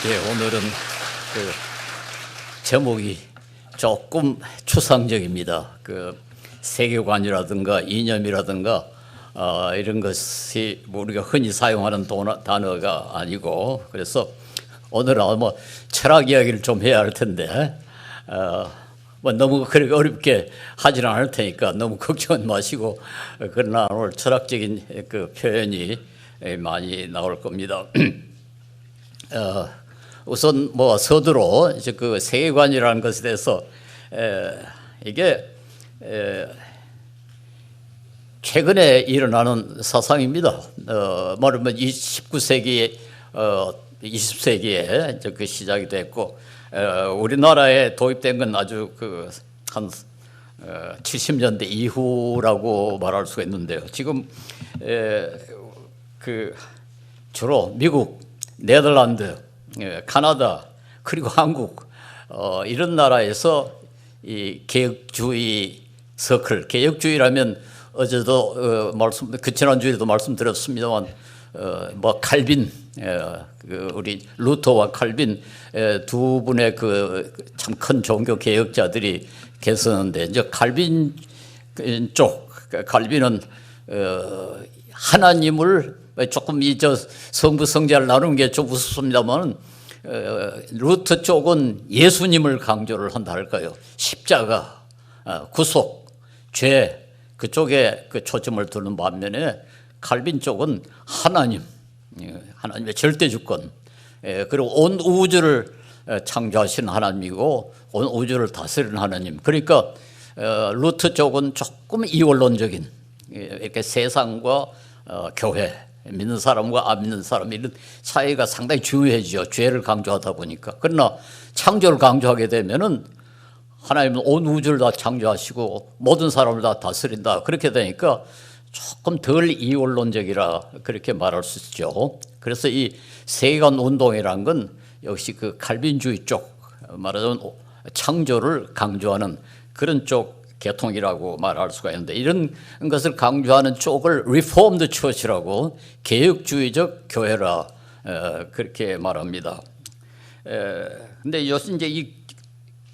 오늘은 그 제목이 조금 추상적입니다. 그 세계관이라든가 이념이라든가 이런 것이 우리가 흔히 사용하는 단어가 아니고, 그래서 오늘은 아마 철학 이야기를 좀 해야 할 텐데 뭐 너무 그렇게 어렵게 하지는 않을 테니까 너무 걱정은 마시고, 그러나 오늘 철학적인 그 표현이 많이 나올 겁니다. 우선 뭐 서두로 이제 그 세계관이라는 것에 대해서 이게 최근에 일어나는 사상입니다. 말하면 19세기, 20세기에 이제 그 시작이 됐고, 우리나라에 도입된 건 아주 그 한 70년대 이후라고 말할 수가 있는데요. 지금 그 주로 미국, 네덜란드, 카나다, 그리고 한국 이런 나라에서 이 개혁주의 서클, 개혁주의라면 어제도 그 지난주에도 말씀드렸습니다만 뭐 칼빈, 우리 루터와 칼빈 두 분의 그 참 큰 종교 개혁자들이 계셨는데, 이제 칼빈 쪽, 칼빈은 하나님을 조금 저 성부 성자를 나누는 게 좀 우습습니다만, 루터 쪽은 예수님을 강조를 한다 할까요? 십자가, 구속, 죄, 그쪽에 그 초점을 두는 반면에 칼빈 쪽은 하나님, 하나님의 절대 주권, 그리고 온 우주를 창조하신 하나님이고 온 우주를 다스리는 하나님. 그러니까 루터 쪽은 조금 이원론적인, 이렇게 세상과 교회, 믿는 사람과 안 믿는 사람 이런 차이가 상당히 중요해지죠. 죄를 강조하다 보니까. 그러나 창조를 강조하게 되면은 하나님은 온 우주를 다 창조하시고 모든 사람을 다 다스린다. 그렇게 되니까 조금 덜 이원론적이라 그렇게 말할 수 있죠. 그래서 이 세계관 운동이라는 건 역시 그 칼빈주의 쪽, 말하자면 창조를 강조하는 그런 쪽 계통이라고 말할 수가 있는데, 이런 것을 강조하는 쪽을 리포엄드 처치라고, 개혁주의적 교회라 그렇게 말합니다. 근데 요즘 이제 이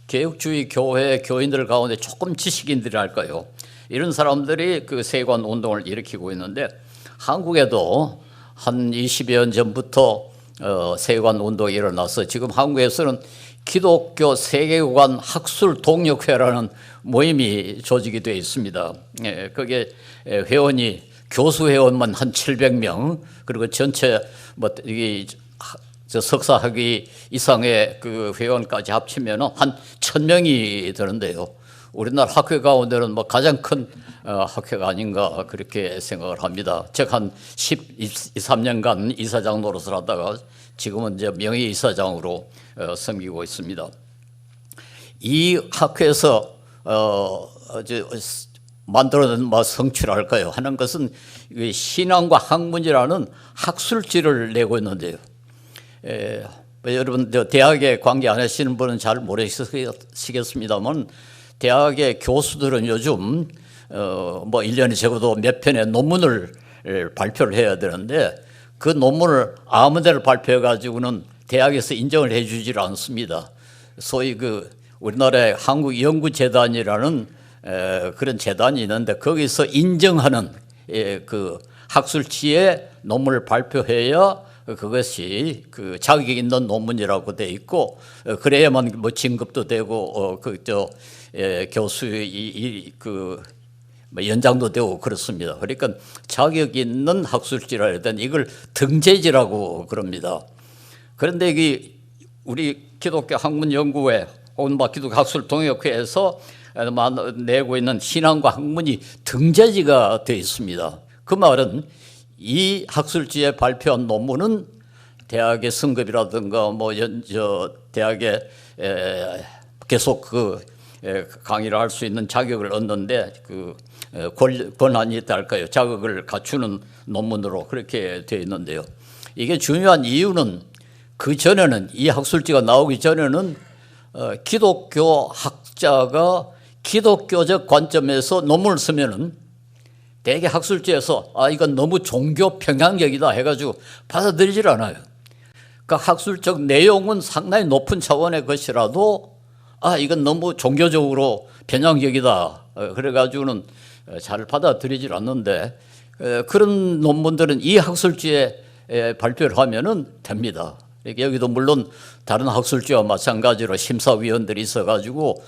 개혁주의 교회 교인들 가운데 조금 지식인들이랄까요, 이런 사람들이 그 세계관 운동을 일으키고 있는데, 한국에도 한 20여 년 전부터 세계관 운동이 일어나서 지금 한국에서는 기독교 세계관 학술 동력회라는 모임이 조직이 되어 있습니다. 거기에 회원이, 교수 회원만 한 700명, 그리고 전체 뭐 이 석사 학위 이상의 그 회원까지 합치면 한 1000명이 되는데요. 우리나라 학회 가운데는 뭐 가장 큰 학회가 아닌가 그렇게 생각을 합니다. 제가 한 13년간 이사장 노릇을 하다가 지금은 이제 명예이사장으로 섬기고 있습니다. 이 학회에서 만들어낸 성취랄까요? 하는 것은 신앙과 학문이라는 학술지를 내고 있는데요. 여러분 대학에 관계 안 하시는 분은 잘 모르시겠습니다만, 대학의 교수들은 요즘 뭐 1년에 적어도 몇 편의 논문을 발표를 해야 되는데, 그 논문을 아무 데를 발표해 가지고는 대학에서 인정을 해 주질 않습니다. 소위 그 우리나라의 한국연구재단이라는 그런 재단이 있는데, 거기서 인정하는 그 학술지에 논문을 발표해야 그것이 그 자격이 있는 논문이라고 돼 있고, 그래야만 뭐 진급도 되고 교수의 뭐 연장도 되고 그렇습니다. 그러니까 자격 있는 학술지라 해야 되는, 이걸 등재지라고 그럽니다. 그런데 이게 우리 기독교 학문연구회 혹은 기독교 학술 동역회에서 내고 있는 신앙과 학문이 등재지가 되어 있습니다. 그 말은 이 학술지에 발표한 논문은 대학의 승급이라든가 대학에 계속 강의를 할 수 있는 자격을 얻는데 권한이 있다 할까요? 자격을 갖추는 논문으로 그렇게 되어 있는데요. 이게 중요한 이유는, 그 전에는, 이 학술지가 나오기 전에는 기독교 학자가 기독교적 관점에서 논문을 쓰면은 대개 학술지에서 이건 너무 종교 편향적이다 해가지고 받아들이질 않아요. 그 학술적 내용은 상당히 높은 차원의 것이라도 이건 너무 종교적으로 편향적이다. 그래가지고는 잘 받아들이질 않는데 그런 논문들은 이 학술지에 발표를 하면은 됩니다. 여기도 물론 다른 학술지와 마찬가지로 심사위원들이 있어가지고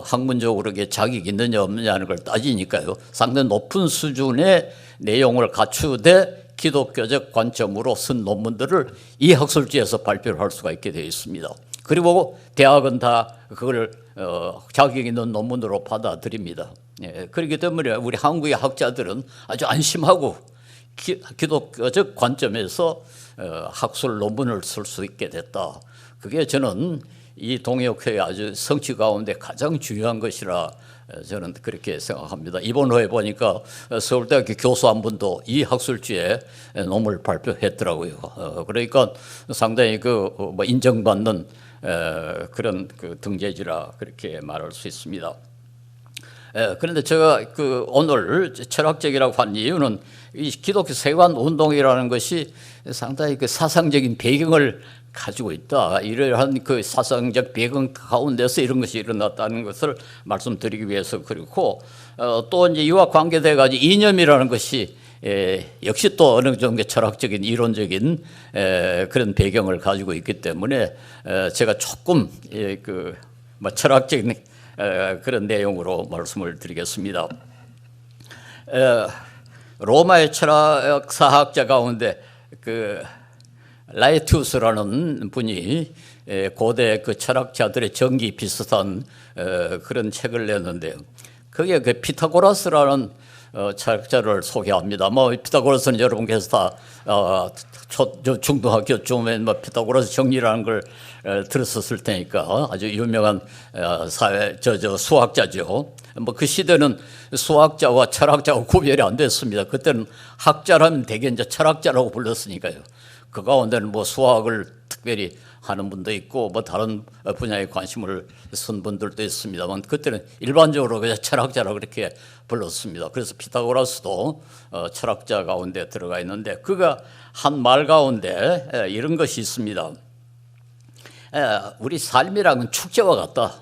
학문적으로 자격이 있느냐 없느냐는 걸 따지니까요. 상당히 높은 수준의 내용을 갖추되 기독교적 관점으로 쓴 논문들을 이 학술지에서 발표를 할 수가 있게 되어 있습니다. 그리고 대학은 다 그걸 자격 있는 논문으로 받아들입니다. 그렇기 때문에 우리 한국의 학자들은 아주 안심하고 기독교적 관점에서 학술 논문을 쓸 수 있게 됐다. 그게 저는 이 동역회의 아주 성취 가운데 가장 중요한 것이라 저는 그렇게 생각합니다. 이번 회에 보니까 서울대학교 교수 한 분도 이 학술지에 논문을 발표했더라고요. 그러니까 상당히 인정받는 그런 등재지라 그렇게 말할 수 있습니다. 그런데 제가 오늘 철학적이라고 한 이유는 이 기독교 세관 운동이라는 것이 상당히 사상적인 배경을 가지고 있다. 이러한 사상적 배경 가운데서 이런 것이 일어났다는 것을 말씀드리기 위해서 그렇고, 또 이제 이와 관계돼 가지고 이념이라는 것이 역시 또 어느 정도 철학적인 이론적인 그런 배경을 가지고 있기 때문에 제가 조금 철학적인 그런 내용으로 말씀을 드리겠습니다. 로마의 철학사학자 가운데 라에투스라는 분이 고대 철학자들의 정기 비슷한 그런 책을 냈는데요. 그게 피타고라스라는 철학자를 소개합니다. 피타고라스는 여러분께서 다 중등학교쯤에 피타고라스 정리라는 걸 들었었을 테니까 아주 유명한 수학자죠. 그 시대는 수학자와 철학자가 구별이 안 됐습니다. 그때는 학자라면 대개 이제 철학자라고 불렀으니까요. 그 가운데는 수학을 특별히 하는 분도 있고 다른 분야에 관심을 쓴 분들도 있습니다만 그때는 일반적으로 그냥 철학자라고 그렇게 불렀습니다. 그래서 피타고라스도 철학자 가운데 들어가 있는데 그가 한 말 가운데 이런 것이 있습니다. 우리 삶이랑은 축제와 같다.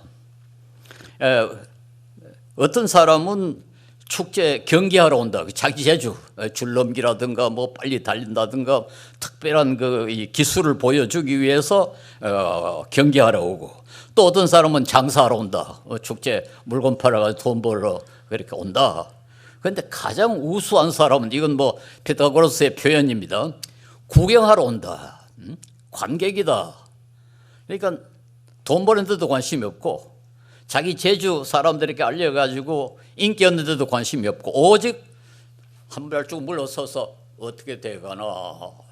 어떤 사람은 축제 경기하러 온다. 자기 재주, 줄넘기라든가 빨리 달린다든가 특별한 이 기술을 보여주기 위해서 경기하러 오고, 또 어떤 사람은 장사하러 온다. 축제 물건 팔아가지고 돈 벌러 그렇게 온다. 그런데 가장 우수한 사람은 이건 피타고라스의 표현입니다. 구경하러 온다. 관객이다. 그러니까 돈 버는 데도 관심이 없고 자기 재주 사람들에게 알려가지고 인기 얻는 데도 관심이 없고 오직 한 발짝 물러서서 어떻게 돼가나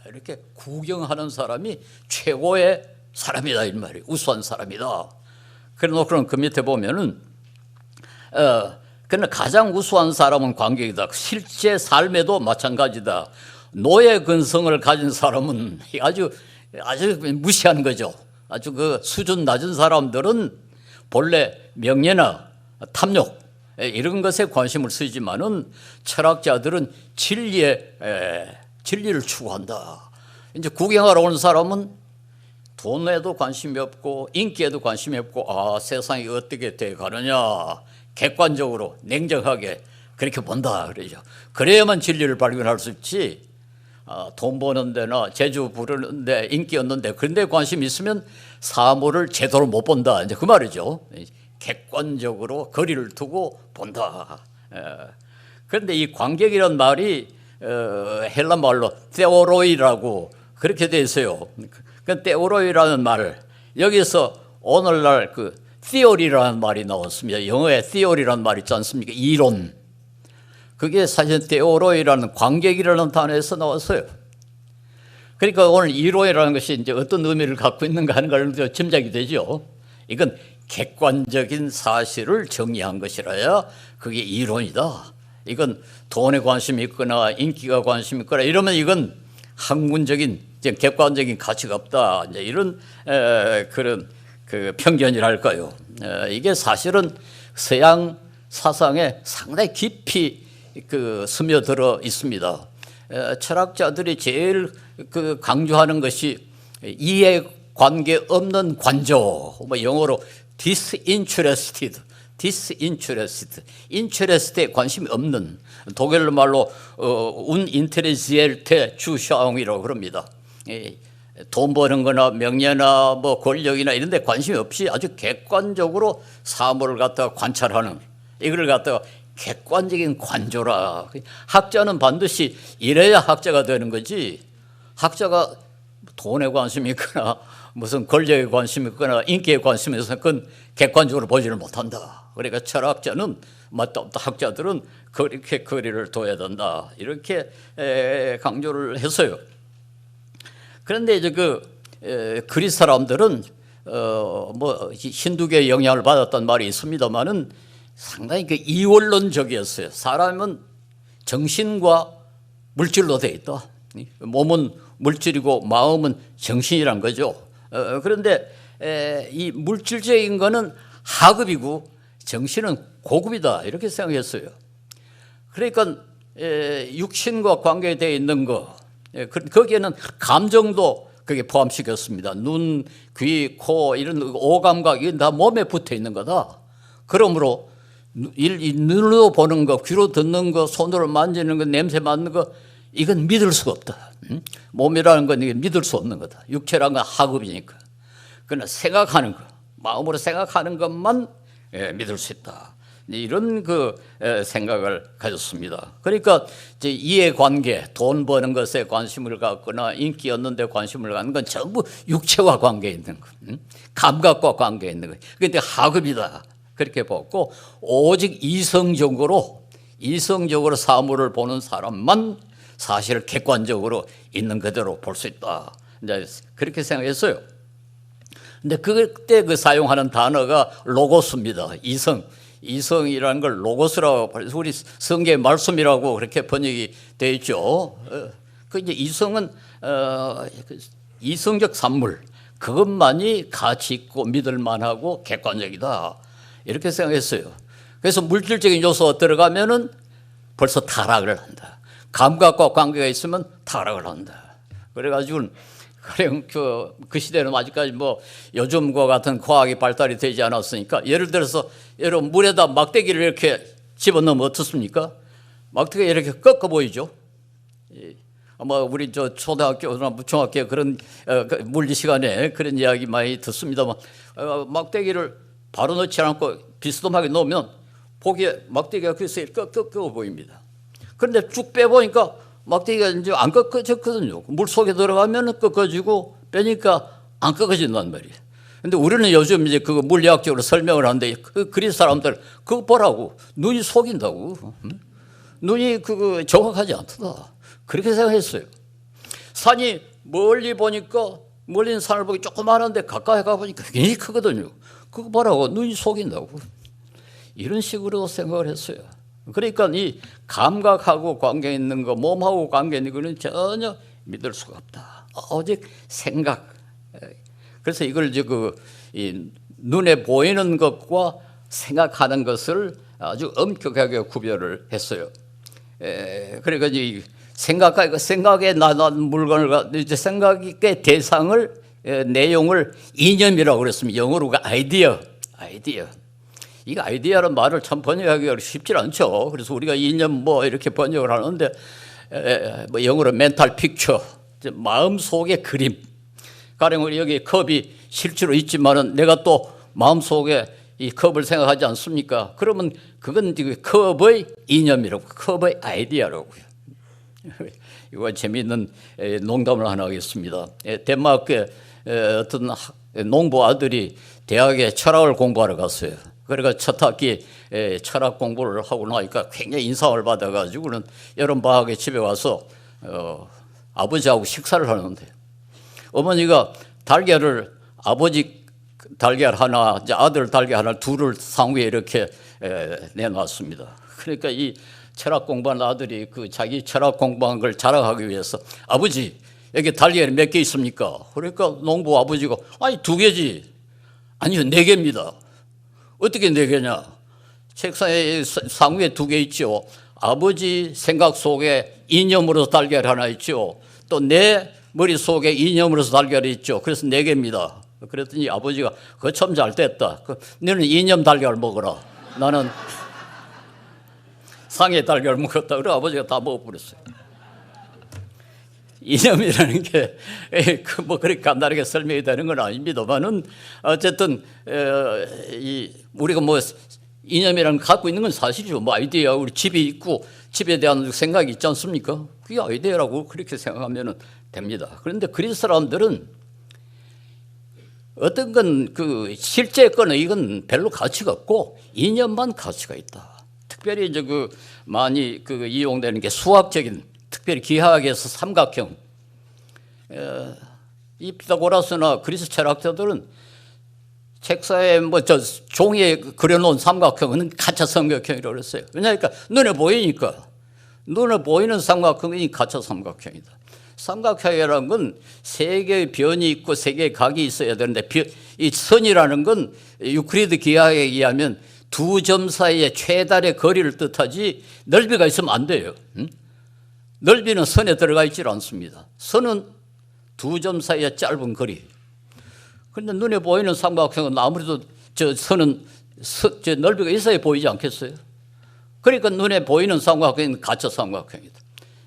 이렇게 구경하는 사람이 최고의 사람이다 이 말이에요. 우수한 사람이다. 그래 놓고는 그 밑에 보면은 그러나 가장 우수한 사람은 관객이다. 실제 삶에도 마찬가지다. 노예 근성을 가진 사람은 아주 무시하는 거죠. 아주 수준 낮은 사람들은 본래 명예나 탐욕 이런 것에 관심을 쓰지만은 철학자들은 진리를 추구한다. 이제 구경하러 오는 사람은 돈에도 관심이 없고 인기에도 관심이 없고 세상이 어떻게 돼 가느냐 객관적으로 냉정하게 그렇게 본다 그러죠. 그래야만 진리를 발견할 수 있지. 돈 버는 데나 재주 부르는 데 인기 얻는 데 그런 데 관심이 있으면 사물을 제대로 못 본다. 이제 그 말이죠. 객관적으로 거리를 두고 본다. 그런데 이 관객이란 말이 헬라 말로 theoroi 그렇게 돼 있어요. 그 theoroi 말 여기서 오늘날 theory라는 말이 나왔습니다. 영어에 theory라는 말 있지 않습니까? 이론. 그게 사실 theoroi 관객이라는 단어에서 나왔어요. 그러니까 오늘 이론이라는 것이 이제 어떤 의미를 갖고 있는가 하는 걸 짐작이 되죠. 이건 객관적인 사실을 정리한 것이라야 그게 이론이다. 이건 돈에 관심이 있거나 인기가 관심이 있거나 이러면 이건 학문적인 객관적인 가치가 없다. 이제 이런 그런 편견이랄까요. 이게 사실은 서양 사상에 상당히 깊이 스며들어 있습니다. 철학자들이 제일 강조하는 것이 이해관계 없는 관조, 뭐 영어로 disinterested, interest에 관심이 없는, 독일어 말로 uninteressierte Zuschau이라고 그럽니다. 돈 버는 거나 명예나 뭐 권력이나 이런 데 관심이 없이 아주 객관적으로 사물을 갖다가 관찰하는, 이걸 갖다가 객관적인 관조라. 학자는 반드시 이래야 학자가 되는 거지, 학자가 돈에 관심이 있거나 무슨 권력에 관심이 있거나 인기에 관심이 있어서 그건 객관적으로 보지를 못한다. 그러니까 철학자는, 맞다, 학자들은 그렇게 거리를 둬야 된다, 이렇게 강조를 했어요. 그런데 이제 그리스 사람들은 뭐 힌두교의 영향을 받았던 말이 있습니다만은 상당히 이원론적이었어요. 사람은 정신과 물질로 되어 있다. 몸은 물질이고 마음은 정신이란 거죠. 그런데 이 물질적인 거는 하급이고 정신은 고급이다, 이렇게 생각했어요. 그러니까 육신과 관계되어 있는 거, 거기에는 감정도 그게 포함시켰습니다. 눈, 귀, 코 이런 오감각, 이건 다 몸에 붙어 있는 거다. 그러므로 눈으로 보는 거, 귀로 듣는 거, 손으로 만지는 거, 냄새 맡는 거, 이건 믿을 수가 없다. 몸이라는 건 이게 믿을 수 없는 거다. 육체라는 건 하급이니까. 그러나 생각하는 거, 마음으로 생각하는 것만 믿을 수 있다, 이런 생각을 가졌습니다. 그러니까 이제 이해관계, 돈 버는 것에 관심을 갖거나 인기 얻는 데 관심을 갖는 건 전부 육체와 관계 있는 것, 감각과 관계 있는 것. 그런데 하급이다, 그렇게 보고 오직 이성적으로 사물을 보는 사람만 사실을 객관적으로 있는 그대로 볼 수 있다, 이제 그렇게 생각했어요. 근데 그때 사용하는 단어가 로고스입니다. 이성이라는 걸 로고스라고, 우리 성경의 말씀이라고 그렇게 번역이 되어 있죠. 그 이제 이성은 이성적 산물, 그것만이 가치 있고 믿을 만하고 객관적이다, 이렇게 생각했어요. 그래서 물질적인 요소가 들어가면은 벌써 타락을 한다. 감각과 관계가 있으면 타락을 한다. 그래가지고 그 시대는 아직까지 뭐 요즘과 같은 과학이 발달이 되지 않았으니까, 예를 들어서 여러분 물에다 막대기를 이렇게 집어넣으면 어떻습니까? 막대기가 이렇게 꺾어 보이죠. 아마 우리 초등학교나 중학교 그런 물리 시간에 그런 이야기 많이 듣습니다만, 막대기를 바로 넣지 않고 비스듬하게 놓으면 보기에 막대기가 그래서 꺾어 보입니다. 그런데 쭉 빼보니까 막대기가 이제 안 꺾어졌거든요. 물 속에 들어가면 꺾어지고 빼니까 안 꺾어진단 말이에요. 근데 우리는 요즘 이제 그거 물리학적으로 설명을 하는데, 그리스 사람들 그거 보라고, 눈이 속인다고. 눈이 정확하지 않다, 그렇게 생각했어요. 산이 멀리 보니까, 멀리 있는 산을 보기 조그마한데 가까이 가보니까 굉장히 크거든요. 그거 보라고, 눈이 속인다고. 이런 식으로 생각을 했어요. 그러니까 이 감각하고 관계 있는 거, 몸하고 관계 있는 거는 전혀 믿을 수가 없다. 오직 생각. 그래서 이걸 이제 이 눈에 보이는 것과 생각하는 것을 아주 엄격하게 구별을 했어요. 그러니까 이 생각에 나는 물건을, 이제 생각의 대상을, 내용을 이념이라고 그랬습니다. 영어로 아이디어. 이거 아이디어라는 말을 참 번역하기가 쉽지 않죠. 그래서 우리가 이념 뭐 이렇게 번역을 하는데, 뭐 영어로 멘탈 픽처, 마음속의 그림. 가령 우리 여기 컵이 실제로 있지만은 내가 또 마음속에 이 컵을 생각하지 않습니까? 그러면 그건 컵의 이념이라고, 컵의 아이디어라고요. 이거 재미있는 농담을 하나 하겠습니다. 덴마크의 어떤 농부 아들이 대학에 철학을 공부하러 갔어요. 그러니까 첫 학기 철학 공부를 하고 나니까 굉장히 인상을 받아가지고는 여름 방학에 집에 와서 아버지하고 식사를 하는데, 어머니가 달걀을, 아버지 달걀 하나, 이제 아들 달걀 하나, 둘을 상위에 이렇게 내놨습니다. 그러니까 이 철학 공부한 아들이 자기 철학 공부한 걸 자랑하기 위해서, 아버지 여기 달걀이 몇 개 있습니까? 그러니까 농부 아버지가, 아니 2개지. 아니요, 4개입니다. 어떻게 4개냐? 책상에 상위에 2개 있죠. 아버지 생각 속에 이념으로 달걀 하나 있죠. 또 내 머릿속에 이념으로서 달걀이 있죠. 그래서 4개입니다. 그랬더니 아버지가 그거 참 잘 됐다. 너는 이념 달걀 먹어라. 나는 상해 달걀 먹었다. 그래 아버지가 다 먹어버렸어요. 이념이라는 게 뭐 그렇게 간단하게 설명이 되는 건 아닙니다만은 어쨌든 우리가 뭐 이념이라는 걸 갖고 있는 건 사실이죠. 뭐 아이디어 우리 집이 있고 집에 대한 생각이 있지 않습니까? 그게 아이디어라고 그렇게 생각하면 됩니다. 그런데 그리스 사람들은 어떤 건 그 실제 거는 이건 별로 가치가 없고 이념만 가치가 있다. 특별히 이제 그 많이 그 이용되는 게 수학적인, 특별히 기하학에서 삼각형. 이 피타고라스나 그리스 철학자들은 책사에 뭐 저 종이에 그려놓은 삼각형은 가짜 삼각형이라고 그랬어요. 왜냐하니까 눈에 보이니까. 눈에 보이는 삼각형이 가짜 삼각형이다. 삼각형이라는 건 세 개의 변이 있고 세 개의 각이 있어야 되는데 이 선이라는 건 유클리드 기하에 의하면 두 점 사이의 최달의 거리를 뜻하지 넓이가 있으면 안 돼요. 넓이는 선에 들어가 있지 않습니다. 선은 두 점 사이의 짧은 거리. 그런데 눈에 보이는 삼각형은 아무래도 저 선은 저 넓이가 있어야 보이지 않겠어요? 그러니까 눈에 보이는 삼각형은 가짜 삼각형이다.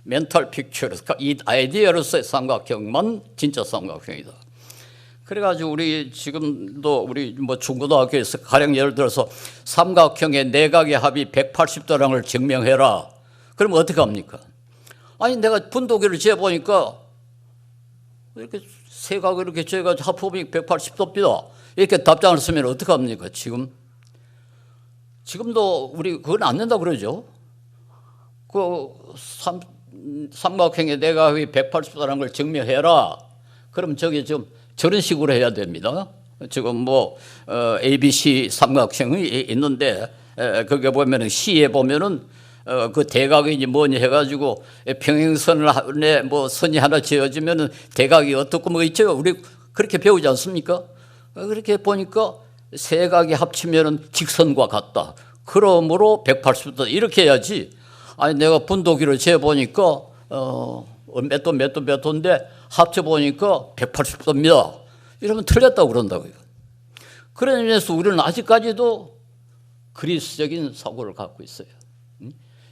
멘탈 픽처로 이 아이디어로서의 삼각형만 진짜 삼각형이다. 그래가지고 우리 지금도 우리 뭐 중고등학교에서 가령 예를 들어서 삼각형의 내각의 합이 180도라는 증명해라. 그러면 어떻게 합니까? 아니 내가 분도기를 재보니까 이렇게 세각을 이렇게 재가지고 합법이 180도입니다. 이렇게 답장을 쓰면 어떻게 합니까? 지금도 우리 그건 안 된다 그러죠. 그 삼각형의 내각이 180도라는 걸 증명해라. 그럼 저게 좀 저런 식으로 해야 됩니다. 지금 뭐 ABC 삼각형이 있는데 거기에 보면은 C에 보면은 그 대각이 뭐니 해가지고 평행선을 안에 뭐 선이 하나 지어지면은 대각이 어떻고 뭐 있죠. 우리 그렇게 배우지 않습니까? 그렇게 보니까 세 각이 합치면은 직선과 같다. 그러므로 180도 이렇게 해야지. 아니 내가 분도기를 재 보니까 몇 도인데 합쳐 보니까 180도입니다. 이러면 틀렸다고 그런다고요. 그런 의미에서 우리는 아직까지도 그리스적인 사고를 갖고 있어요.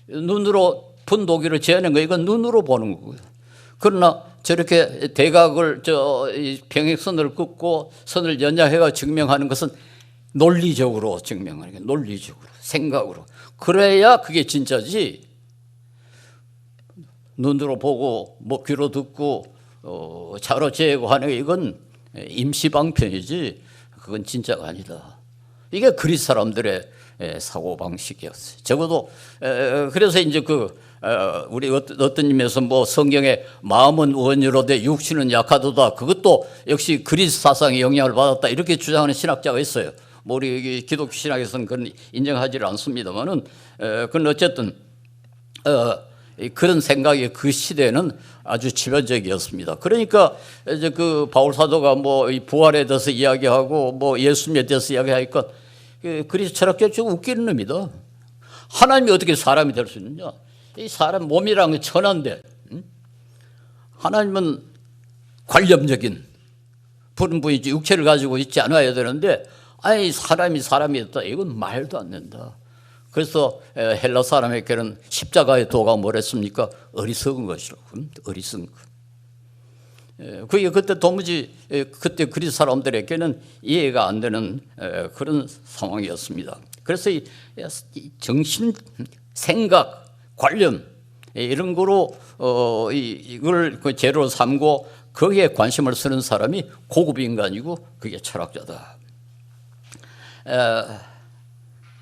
눈으로 분도기를 재는 거 이건 눈으로 보는 거고요. 그러나 저렇게 대각을 평행선을 긋고 선을 연장해가 증명하는 것은 논리적으로 증명하는 거예요. 논리적으로 생각으로. 그래야 그게 진짜지. 눈으로 보고 뭐 귀로 듣고 차로 재고 하는 게 이건 임시방편이지 그건 진짜가 아니다. 이게 그리스 사람들의 사고방식이었어요. 적어도 그래서 이제 우리 어떤 의미에서 뭐 성경에 마음은 원유로 돼 육신은 약하도다. 그것도 역시 그리스 사상의 영향을 받았다. 이렇게 주장하는 신학자가 있어요. 뭐 우리 기독교 신학에서는 그건 인정하지 않습니다만은 그건 어쨌든 그런 생각이 그 시대에는 아주 치명적이었습니다. 그러니까 이제 그 바울 사도가 뭐 이 부활에 대해서 이야기하고 뭐 예수님에 대해서 이야기하니까 그리스 철학자 좀 웃기는 놈이다. 하나님이 어떻게 사람이 될 수 있느냐? 이 사람 몸이라는 게 천한데, 하나님은 관념적인 분이지 육체를 가지고 있지 않아야 되는데, 아니 사람이 됐다. 이건 말도 안 된다. 그래서 헬라 사람에게는 십자가의 도가 뭐랬습니까? 어리석은 것이라고. 어리석은 것. 그게 그때 도무지 그때 그리스 사람들에게는 이해가 안 되는 그런 상황이었습니다. 그래서 이 정신, 생각, 관념 이런 거로 이걸 그 재료로 삼고 거기에 관심을 쓰는 사람이 고급 인간이고 그게 철학자다.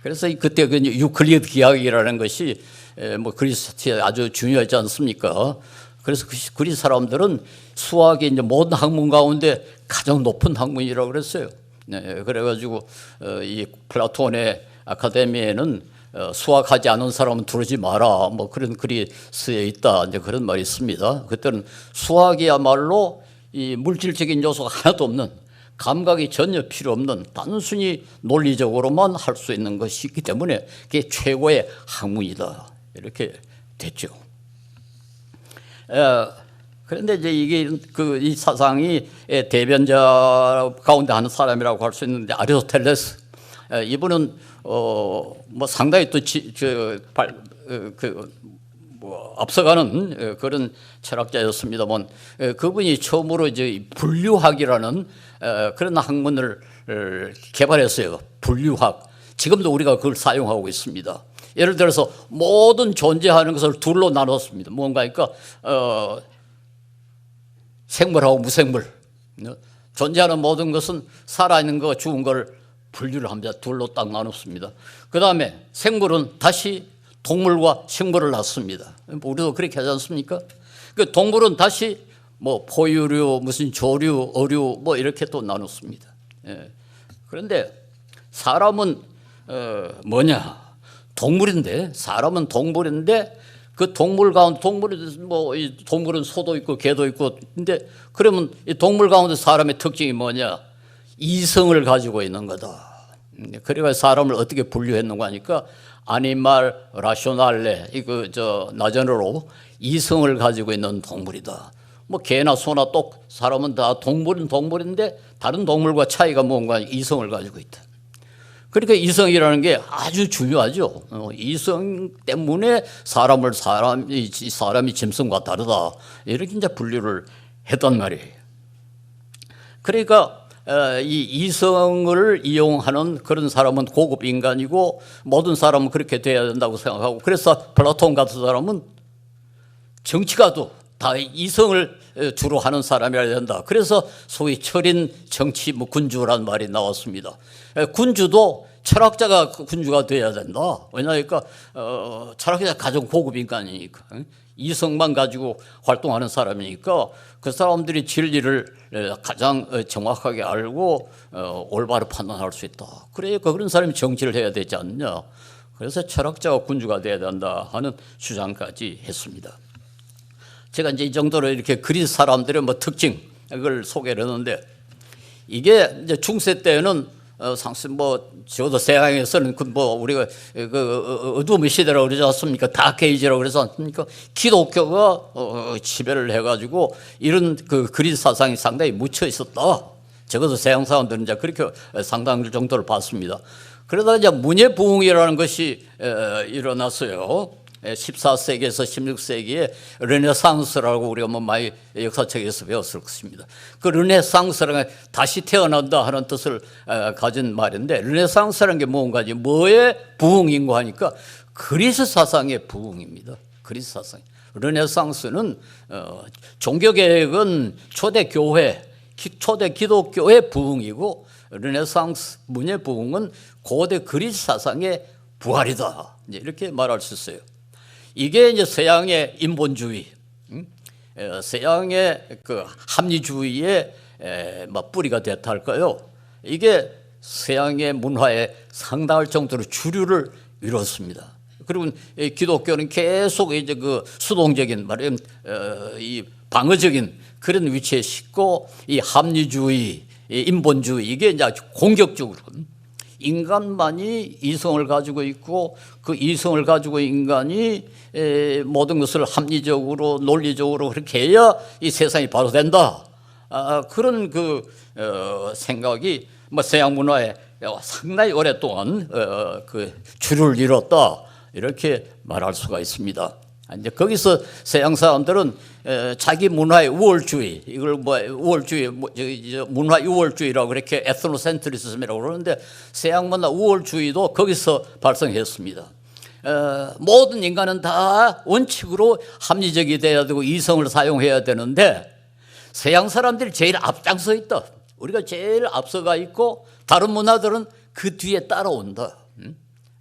그래서 그때 그 유클리드 기하학이라는 것이 뭐 그리스에 아주 중요하지 않습니까? 그래서 그리스 사람들은 수학이 이제 모든 학문 가운데 가장 높은 학문이라고 그랬어요. 네, 그래가지고 이 플라톤의 아카데미에는 수학하지 않은 사람은 들어오지 마라. 뭐 그런 글이 쓰여 있다. 이제 그런 말이 있습니다. 그때는 수학이야말로 이 물질적인 요소가 하나도 없는, 감각이 전혀 필요 없는 단순히 논리적으로만 할 수 있는 것이 있기 때문에 그게 최고의 학문이다. 이렇게 됐죠. 그런데 이제 이게 이 사상이 대변자 가운데 하는 사람이라고 할 수 있는데 아리스토텔레스, 이분은 뭐 상당히 또 앞서가는 그런 철학자였습니다만, 그분이 처음으로 이제 분류학이라는 그런 학문을 개발했어요. 분류학. 지금도 우리가 그걸 사용하고 있습니다. 예를 들어서 모든 존재하는 것을 둘로 나눴습니다. 뭔가니까 생물하고 무생물. 존재하는 모든 것은 살아있는 거, 죽은 걸 분류를 합니다. 둘로 딱 나눴습니다. 그 다음에 생물은 다시 동물과 식물을 낳습니다. 우리도 그렇게 하지 않습니까? 그 동물은 다시 뭐 포유류, 무슨 조류, 어류 뭐 이렇게 또 나눴습니다. 그런데 사람은 뭐냐? 동물인데, 사람은 동물인데, 그 동물 가운데 이 동물은 소도 있고 개도 있고, 근데 그러면 이 동물 가운데 사람의 특징이 뭐냐? 이성을 가지고 있는 거다. 그래가 사람을 어떻게 분류했는가 하니까 아니말 라쇼날레, 나전어로 이성을 가지고 있는 동물이다. 뭐 개나 소나 똑, 사람은 다 동물은 동물인데 다른 동물과 차이가 뭔가 이성을 가지고 있다. 그러니까 이성이라는 게 아주 중요하죠. 이성 때문에 사람이 짐승과 다르다. 이렇게 이제 분류를 했단 말이에요. 그러니까 이 이성을 이용하는 그런 사람은 고급 인간이고, 모든 사람은 그렇게 돼야 된다고 생각하고, 그래서 플라톤 같은 사람은 정치가도 다 이성을 주로 하는 사람이어야 된다. 그래서 소위 철인 정치 군주라는 말이 나왔습니다. 군주도 철학자가 군주가 돼야 된다. 왜냐하니까 철학자가 가장 고급 인간이니까, 이성만 가지고 활동하는 사람이니까 그 사람들이 진리를 가장 정확하게 알고 올바로 판단할 수 있다. 그러니까 그런 사람이 정치를 해야 되지 않느냐. 그래서 철학자가 군주가 돼야 된다 하는 주장까지 했습니다. 제가 이제 이 정도로 이렇게 그리스 사람들의 뭐 특징, 이걸 소개를 했는데, 이게 이제 중세 때는 상승 적어도 서양에서는 우리가 어두움의 시대라고 그러지 않습니까? 다크에이지라고 그러지 않습니까? 기독교가 지배를 해가지고 이런 그리스 사상이 상당히 묻혀 있었다. 적어도 서양 사람들은 이제 그렇게 상당한 정도를 봤습니다. 그러다가 이제 문예 부흥이라는 것이 일어났어요. 14세기에서 16세기에 르네상스라고 우리가 많이 역사책에서 배웠을 것입니다. 그 르네상스라는 게 다시 태어난다 하는 뜻을 가진 말인데, 르네상스라는 게 뭔가지, 뭐의 부흥인가 하니까 그리스 사상의 부흥입니다. 그리스 사상. 르네상스는 종교개혁은 초대 기독교의 부흥이고, 르네상스 문예 부흥은 고대 그리스 사상의 부활이다. 이렇게 말할 수 있어요. 이게 이제 서양의 인본주의, 서양의 그 합리주의의 뿌리가 됐다 할까요? 이게 서양의 문화에 상당할 정도로 주류를 이뤘습니다. 그리고 기독교는 계속 이제 그 수동적인, 말하자면 이 방어적인 그런 위치에 싣고, 이 합리주의, 인본주의, 이게 이제 아주 공격적으로 인간만이 이성을 가지고 있고, 그 이성을 가지고 인간이 모든 것을 합리적으로 논리적으로 그렇게 해야 이 세상이 바로 된다. 그런 생각이 서양 문화에 상당히 오랫동안 주류를 이뤘다. 이렇게 말할 수가 있습니다. 이제 거기서 서양 사람들은 자기 문화의 우월주의, 이걸 우월주의, 문화 우월주의라고 그렇게 에스노센트리즘이라고 그러는데, 서양 문화 우월주의도 거기서 발생했습니다. 모든 인간은 다 원칙으로 합리적이 돼야 되고 이성을 사용해야 되는데, 서양 사람들이 제일 앞장서 있다. 우리가 제일 앞서가 있고 다른 문화들은 그 뒤에 따라온다.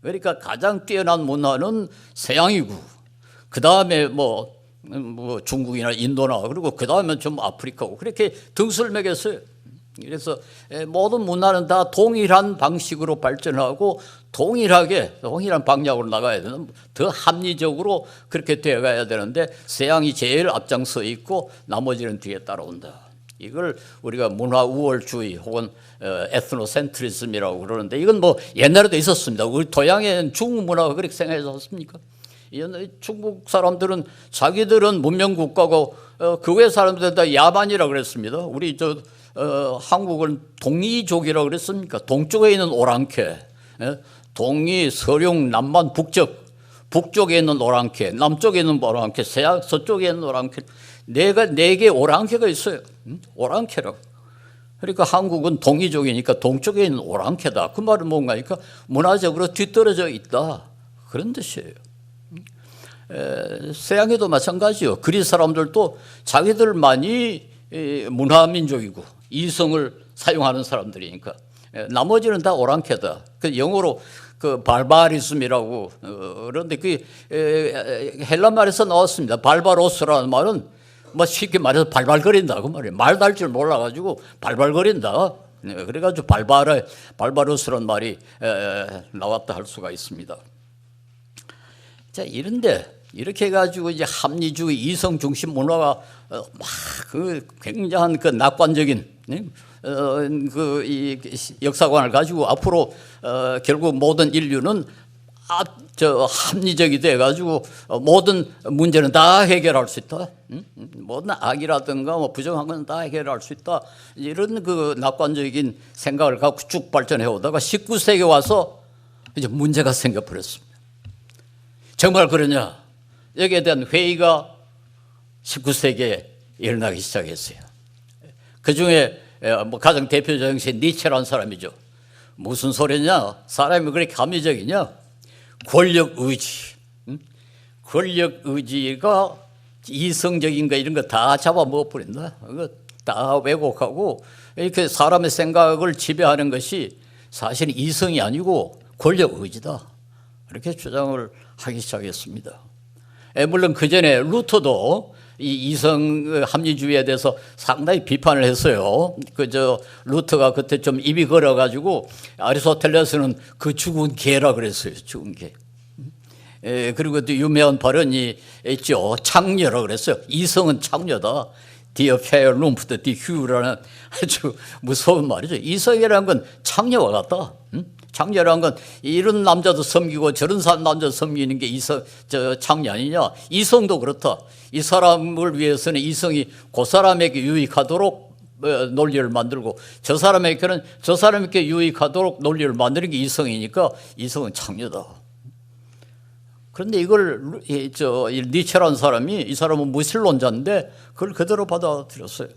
그러니까 가장 뛰어난 문화는 서양이고, 그 다음에 중국이나 인도나, 그리고 그 다음에 좀 아프리카고, 그렇게 등수를 매겼어요. 그래서 모든 문화는 다 동일한 방식으로 발전하고 동일한 방향으로 나가야 되는, 더 합리적으로 그렇게 되어가야 되는데, 서양이 제일 앞장서 있고 나머지는 뒤에 따라온다. 이걸 우리가 문화 우월주의 혹은 에스노센트리즘이라고 그러는데, 이건 옛날에도 있었습니다. 우리 동양에는 중국 문화가 그렇게 생각하지 않습니까? 중국 사람들은 자기들은 문명국가고 그 외 사람들은 다 야만이라 그랬습니다. 우리 한국은 동이족이라 그랬습니까? 동쪽에 있는 오랑캐, 동이, 서룡, 남만, 북쪽에 있는 오랑캐, 남쪽에 있는 오랑캐, 서쪽에 있는 오랑캐, 네 개 오랑캐가 있어요. 오랑캐라고. 그러니까 한국은 동이족이니까 동쪽에 있는 오랑캐다. 그 말은 뭔가 하니까 문화적으로 뒤떨어져 있다. 그런 뜻이에요. 서양에도 마찬가지요. 그리스 사람들도 자기들만이 문화민족이고 이성을 사용하는 사람들이니까 나머지는 다 오랑캐다. 그 영어로 그 발바리즘이라고 그런데 그 헬라 말에서 나왔습니다. 발바로스라는 말은 뭐 쉽게 말해서 발발거린다 그 말이에요. 말도 할 줄 몰라가지고 발발거린다. 그래가지고 발바로스라는 말이 나왔다 할 수가 있습니다. 자, 이런데 이렇게 해가지고 이제 합리주의 이성 중심 문화가 막 그 굉장한 그 낙관적인 그 역사관을 가지고 앞으로 결국 모든 인류는 합리적이 돼가지고 모든 문제는 다 해결할 수 있다. 모든 악이라든가 뭐 부정한 건 다 해결할 수 있다. 이런 그 낙관적인 생각을 갖고 쭉 발전해 오다가 19세기에 와서 이제 문제가 생겨버렸습니다. 정말 그러냐? 여기에 대한 회의가 19세기에 일어나기 시작했어요. 그 중에 뭐 가장 대표적인 것이 니체라는 사람이죠. 무슨 소리냐? 사람이 그렇게 합리적이냐? 권력 의지. 권력 의지가 이성적인 거 이런 거 다 잡아먹어버린다. 그거 다 왜곡하고 이렇게 사람의 생각을 지배하는 것이 사실 이성이 아니고 권력 의지다. 이렇게 주장을 하기 시작했습니다. 물론 그 전에 루터도 이 이성 합리주의에 대해서 상당히 비판을 했어요. 루터가 그때 좀 입이 걸어가지고 아리스토텔레스는 그 죽은 개라 그랬어요. 죽은 개. 그리고 또 유명한 발언이 있죠. 창녀라 그랬어요. 이성은 창녀다. Die Vernunft, die Hü라는 아주 무서운 말이죠. 이성이라는 건 창녀와 같다. 창녀라는 건 이런 남자도 섬기고 저런 남자도 섬기는 게 창녀 아니냐. 이성도 그렇다. 이 사람을 위해서는 이성이 그 사람에게 유익하도록 논리를 만들고 저 사람에게는 저 사람에게 유익하도록 논리를 만드는 게 이성이니까 이성은 창녀다. 그런데 이걸 니체라는 사람이 이 사람은 무신론자인데 그걸 그대로 받아들였어요.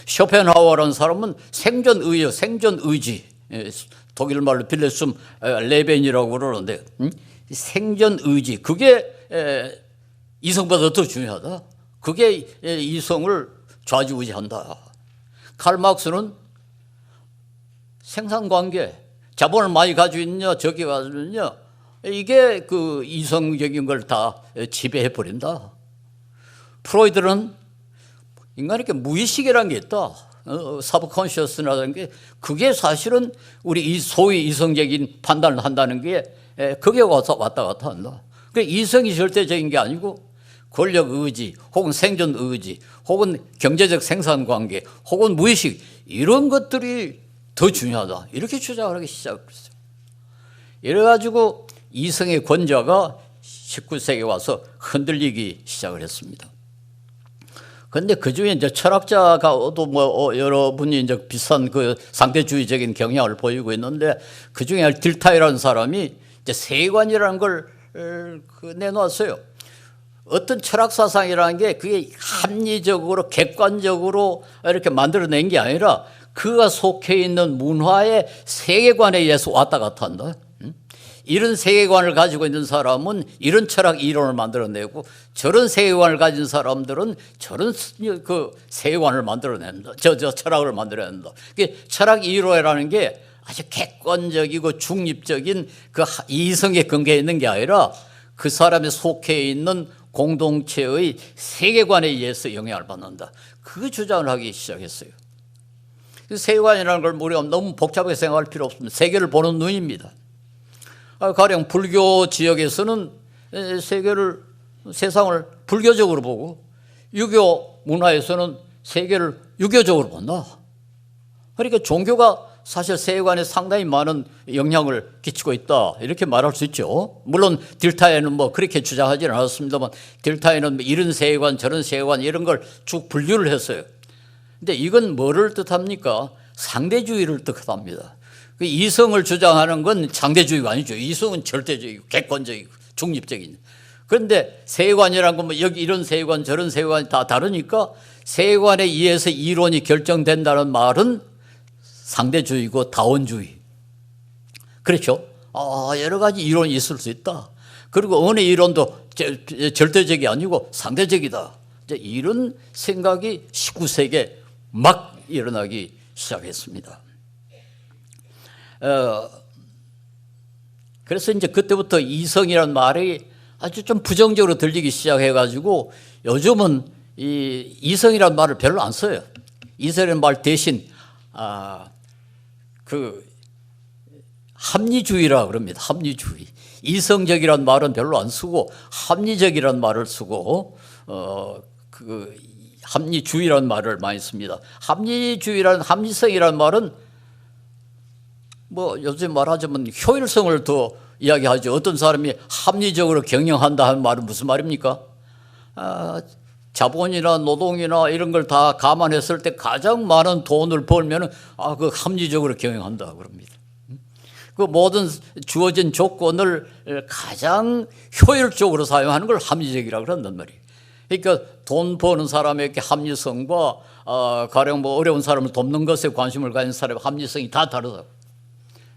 쇼펜하우어라는 사람은 생존의요, 생존의지. 독일 말로 빌레숨 레벤이라고 그러는데 생존의지 그게 이성보다 더 중요하다. 그게 이성을 좌지우지한다. 칼 마크스는 생산관계, 자본을 많이 가지고 있냐 적게 가지고 있냐 이게 그 이성적인 걸 다 지배해 버린다. 프로이드는 인간에게 무의식이라는 게 있다. 서브컨셔스라는 게 그게 사실은 우리 소위 이성적인 판단을 한다는 게 그게 왔다 갔다 한다. 그러니까 이성이 절대적인 게 아니고 권력 의지 혹은 생존 의지 혹은 경제적 생산 관계 혹은 무의식 이런 것들이 더 중요하다. 이렇게 주장을 하기 시작했어요. 이래가지고 이성의 권좌가 19세기에 와서 흔들리기 시작을 했습니다. 그런데 그 중에 이제 철학자가도 뭐 여러분이 이제 비슷한 그 상대주의적인 경향을 보이고 있는데 그 중에 딜타이라는 사람이 이제 세계관이라는 걸 내놓았어요. 어떤 철학 사상이라는 게 그게 합리적으로 객관적으로 이렇게 만들어낸 게 아니라 그가 속해 있는 문화의 세계관에 의해서 왔다 갔다 한다. 이런 세계관을 가지고 있는 사람은 이런 철학 이론을 만들어내고 저런 세계관을 가진 사람들은 저런 그 세계관을 만들어낸다. 저 철학을 만들어낸다. 철학 이론이라는 게 아주 객관적이고 중립적인 그 이성에 근거해 있는 게 아니라 그 사람이 속해 있는 공동체의 세계관에 의해서 영향을 받는다. 그 주장을 하기 시작했어요. 세계관이라는 걸 우리가 너무 복잡하게 생각할 필요 없습니다. 세계를 보는 눈입니다. 가령 불교 지역에서는 세상을 불교적으로 보고 유교 문화에서는 세계를 유교적으로 본다. 그러니까 종교가 사실 세계관에 상당히 많은 영향을 끼치고 있다 이렇게 말할 수 있죠. 물론 딜타에는 뭐 그렇게 주장하지는 않았습니다만 딜타에는 이런 세계관 저런 세계관 이런 걸 쭉 분류를 했어요. 근데 이건 뭐를 뜻합니까? 상대주의를 뜻합니다. 그 이성을 주장하는 건 상대주의가 아니죠. 이성은 절대적이고 객관적이고 중립적인. 그런데 세계관이라는 건 뭐 여기 이런 세계관 저런 세계관이 다 다르니까 세계관에 의해서 이론이 결정된다는 말은 상대주의고 다원주의. 그렇죠? 여러 가지 이론이 있을 수 있다. 그리고 어느 이론도 절대적이 아니고 상대적이다. 이런 생각이 19세기에 막 일어나기 시작했습니다. 그래서 이제 그때부터 이성이라는 말이 아주 좀 부정적으로 들리기 시작해가지고 요즘은 이 이성이라는 말을 별로 안 써요. 이성이라는 말 대신 그 합리주의라 그럽니다. 합리주의. 이성적이라는 말은 별로 안 쓰고 합리적이라는 말을 쓰고 그 합리주의라는 말을 많이 씁니다. 합리성이라는 말은 뭐 요즘 말하자면 효율성을 더 이야기하죠. 어떤 사람이 합리적으로 경영한다 하는 말은 무슨 말입니까? 자본이나 노동이나 이런 걸 다 감안했을 때 가장 많은 돈을 벌면은 그 합리적으로 경영한다 그럽니다. 그 모든 주어진 조건을 가장 효율적으로 사용하는 걸 합리적이라고 그런단 말이에요. 그러니까 돈 버는 사람의 합리성과 가령 뭐 어려운 사람을 돕는 것에 관심을 가진 사람의 합리성이 다 다르다고.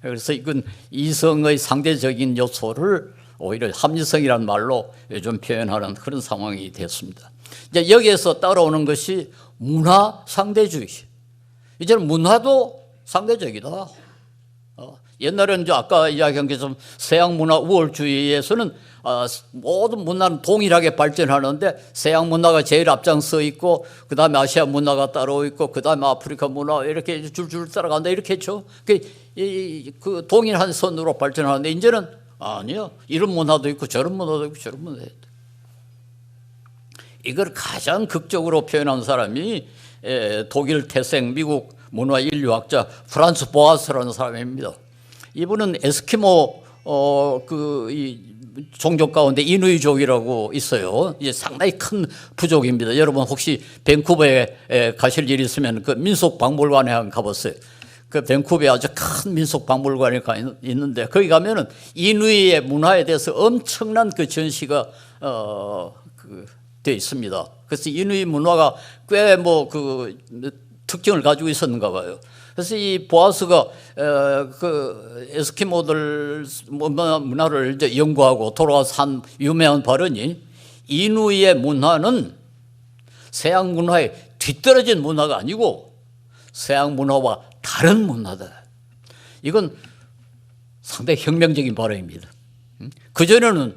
그래서 이건 이성의 상대적인 요소를 오히려 합리성이라는 말로 요즘 표현하는 그런 상황이 됐습니다. 이제 여기에서 따라오는 것이 문화 상대주의. 이제는 문화도 상대적이다. 옛날에는 이제 아까 이야기한 것처럼 서양 문화 우월주의에서는 모든 문화는 동일하게 발전하는데 서양 문화가 제일 앞장서 있고 그 다음에 아시아 문화가 따로 있고 그 다음에 아프리카 문화 이렇게 줄줄 따라간다 이렇게 했죠. 그 동일한 선으로 발전하는데 이제는 아니요. 이런 문화도 있고 저런 문화도 있고 저런 문화도 있고. 이걸 가장 극적으로 표현한 사람이 독일 태생 미국 문화 인류학자 프란츠 보아스라는 사람입니다. 이분은 에스키모 이 종족 가운데 이누이족이라고 있어요. 이제 상당히 큰 부족입니다. 여러분 혹시 밴쿠버에 가실 일이 있으면 그 민속박물관에 한번 가봤어요. 그 밴쿠버에 아주 큰 민속박물관이 있는데 거기 가면은 이누이의 문화에 대해서 엄청난 그 전시가 되어 있습니다. 그래서 이누이 문화가 꽤 뭐 그 특징을 가지고 있었는가 봐요. 그래서 이 보아스가 그 에스키모들 문화를 이제 연구하고 돌아와서 한 유명한 발언이 이누이의 문화는 서양 문화에 뒤떨어진 문화가 아니고 서양 문화와 다른 문화다. 이건 상당히 혁명적인 발언입니다. 그전에는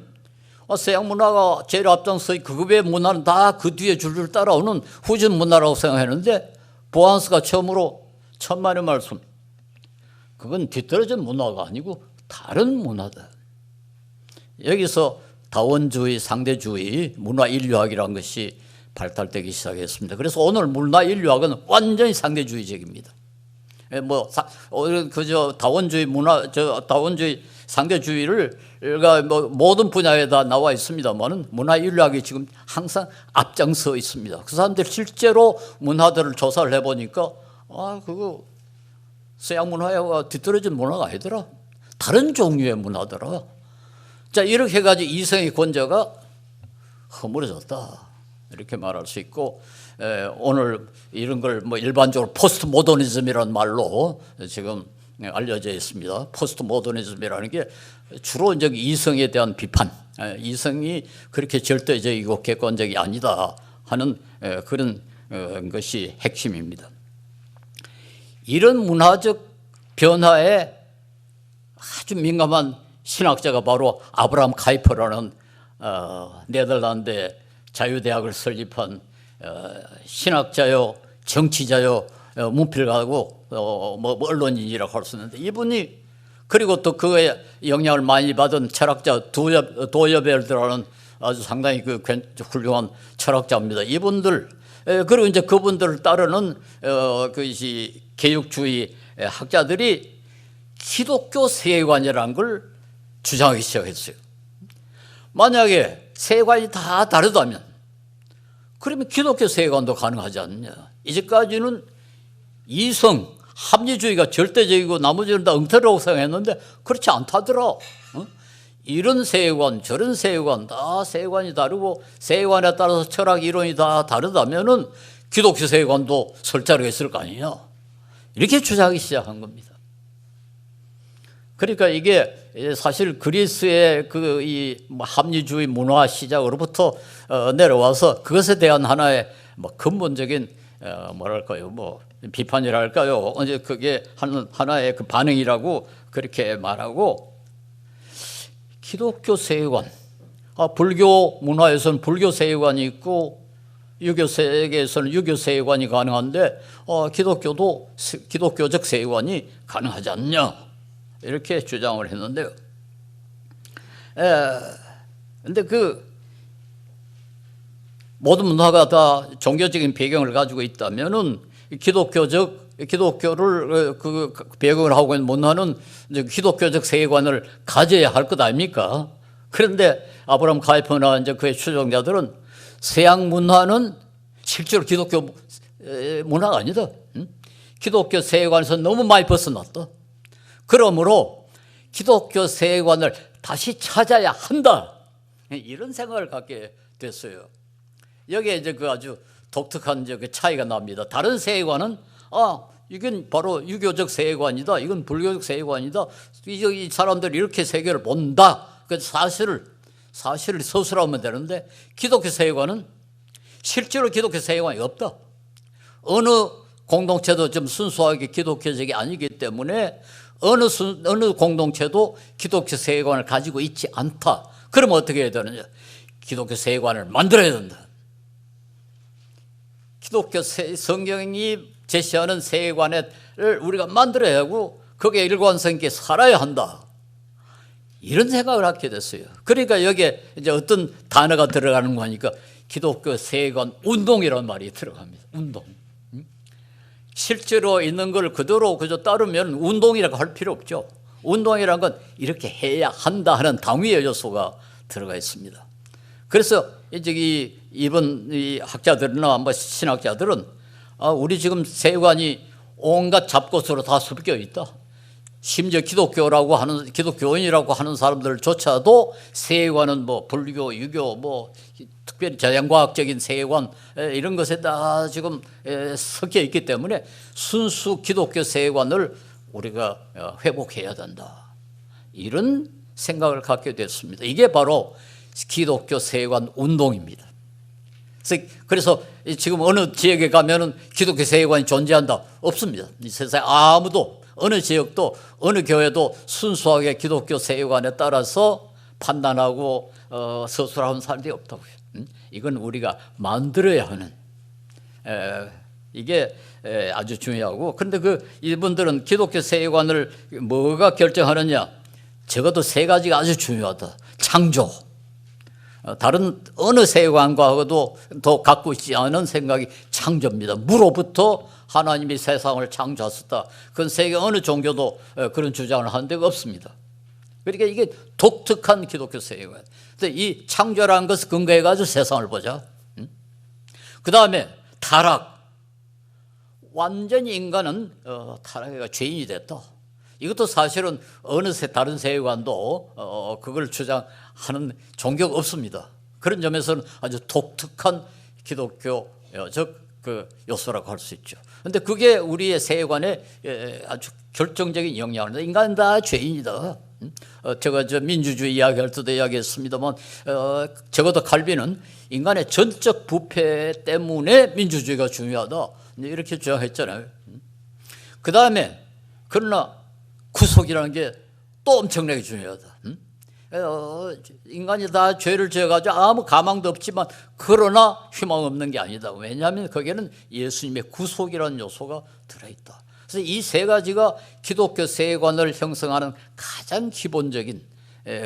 서양 문화가 제일 앞장서 그 외의 문화는 다 그 뒤에 줄줄 따라오는 후진 문화라고 생각했는데 보아스가 처음으로 천만의 말씀. 그건 뒤떨어진 문화가 아니고 다른 문화다. 여기서 다원주의, 상대주의, 문화인류학이라는 것이 발달되기 시작했습니다. 그래서 오늘 문화인류학은 완전히 상대주의적입니다. 그저 다원주의 다원주의 상대주의를 뭐 모든 분야에 다 나와 있습니다만은 문화인류학이 지금 항상 앞장서 있습니다. 그 사람들 실제로 문화들을 조사를 해보니까 그거 서양 문화가 뒤떨어진 문화가 아니더라. 다른 종류의 문화더라. 자, 이렇게 해가지고 이성의 권자가 허물어졌다. 이렇게 말할 수 있고, 오늘 이런 걸 뭐 일반적으로 포스트 모더니즘이라는 말로 지금 알려져 있습니다. 포스트 모더니즘이라는 게 주로 이제 이성에 대한 비판, 이성이 그렇게 절대적이고 객관적이 아니다 하는 그런 것이 핵심입니다. 이런 문화적 변화에 아주 민감한 신학자가 바로 아브라함 카이퍼라는 네덜란드 자유대학을 설립한 신학자요, 정치자요, 문필가고 뭐 언론인이라고 할 수 있는데 이분이 그리고 또 그의 영향을 많이 받은 철학자 도여벨드라는 아주 상당히 훌륭한 철학자입니다. 이분들 그리고 이제 그분들을 따르는 그것이 개혁주의 학자들이 기독교 세계관이라는 걸 주장하기 시작했어요. 만약에 세계관이 다 다르다면 그러면 기독교 세계관도 가능하지 않느냐. 이제까지는 이성 합리주의가 절대적이고 나머지는 다 엉터리라고 생각했는데 그렇지 않다더라. 이런 세계관 저런 세계관 다 세계관이 다르고 세계관에 따라서 철학 이론이 다 다르다면은 기독교 세계관도 설자르게 있을 거 아니냐. 이렇게 주장하기 시작한 겁니다. 그러니까 이게 사실 그리스의 이 합리주의 문화 시작으로부터 내려와서 그것에 대한 하나의 근본적인 뭐랄까요, 비판이랄까요, 이제 그게 하나의 그 반응이라고 그렇게 말하고, 기독교 세계관, 불교 문화에서는 불교 세계관이 있고 유교 세계에서는 유교 세계관이 가능한데 기독교도 기독교적 세계관이 가능하지 않냐. 이렇게 주장을 했는데요. 근데 모든 문화가 다 종교적인 배경을 가지고 있다면은 기독교를 그 배경을 하고 있는 문화는 이제 기독교적 세계관을 가져야 할 것 아닙니까? 그런데 아브라함 카이퍼나 이제 그의 추종자들은 서양 문화는 실제로 기독교 문화가 아니다. 기독교 세계관에서 너무 많이 벗어났다. 그러므로 기독교 세계관을 다시 찾아야 한다. 이런 생각을 갖게 됐어요. 여기에 이제 아주 독특한 그 차이가 납니다. 다른 세계관은 이건 바로 유교적 세계관이다. 이건 불교적 세계관이다. 이 사람들이 이렇게 세계를 본다. 그 사실을 서술하면 되는데 기독교 세계관은 실제로 기독교 세계관이 없다. 어느 공동체도 좀 순수하게 기독교적이 아니기 때문에 어느 공동체도 기독교 세계관을 가지고 있지 않다. 그러면 어떻게 해야 되느냐? 기독교 세계관을 만들어야 된다. 기독교 성경이 제시하는 세계관을 우리가 만들어야 하고 거기에 일관성 있게 살아야 한다. 이런 생각을 하게 됐어요. 그러니까 여기에 이제 어떤 단어가 들어가는 거니까 기독교 세계관 운동이라는 말이 들어갑니다. 운동. 실제로 있는 걸 그대로 그저 따르면 운동이라고 할 필요 없죠. 운동이라는 건 이렇게 해야 한다 하는 당위의 요소가 들어가 있습니다. 그래서 이제 이번 학자들이나 신학자들은 우리 지금 세계관이 온갖 잡것으로 다 섞여 있다. 심지어 기독교인이라고 하는 사람들조차도 세계관은 불교, 유교, 특별히 자연과학적인 세계관 이런 것에 다 지금 섞여 있기 때문에 순수 기독교 세계관을 우리가 회복해야 된다. 이런 생각을 갖게 됐습니다. 이게 바로 기독교 세계관 운동입니다. 그래서 지금 어느 지역에 가면은 기독교 세계관이 존재한다? 없습니다. 이 세상에 아무도 어느 지역도 어느 교회도 순수하게 기독교 세계관에 따라서 판단하고 서술하는 사람들이 없다고요. 이건 우리가 만들어야 하는 이게 아주 중요하고, 그런데 이분들은 기독교 세계관을 뭐가 결정하느냐? 적어도 세 가지가 아주 중요하다. 창조. 다른 어느 세계관과도 더 갖고 있지 않은 생각이 창조입니다. 무로부터 하나님이 세상을 창조하셨다. 그건 세계 어느 종교도 그런 주장을 하는 데가 없습니다. 그러니까 이게 독특한 기독교 세계관. 근데 이 창조라는 것을 근거해 가지고 세상을 보자. 그 다음에 타락. 완전히 인간은 타락해가 죄인이 됐다. 이것도 사실은 어느 다른 세계관도 그걸 주장하는 종교가 없습니다. 그런 점에서는 아주 독특한 기독교적 요소라고 할 수 있죠. 그런데 그게 우리의 세계관에 아주 결정적인 영향을 합니다. 인간은 다 죄인이다. 제가 민주주의 이야기할 때도 이야기했습니다만 적어도 칼빈은 인간의 전적 부패 때문에 민주주의가 중요하다. 이렇게 주장했잖아요. 그 다음에 그러나 구속이라는 게 또 엄청나게 중요하다. 인간이 다 죄를 지어가지고 아무 가망도 없지만 그러나 희망 없는 게 아니다. 왜냐하면 거기에는 예수님의 구속이라는 요소가 들어있다. 그래서 이 세 가지가 기독교 세계관을 형성하는 가장 기본적인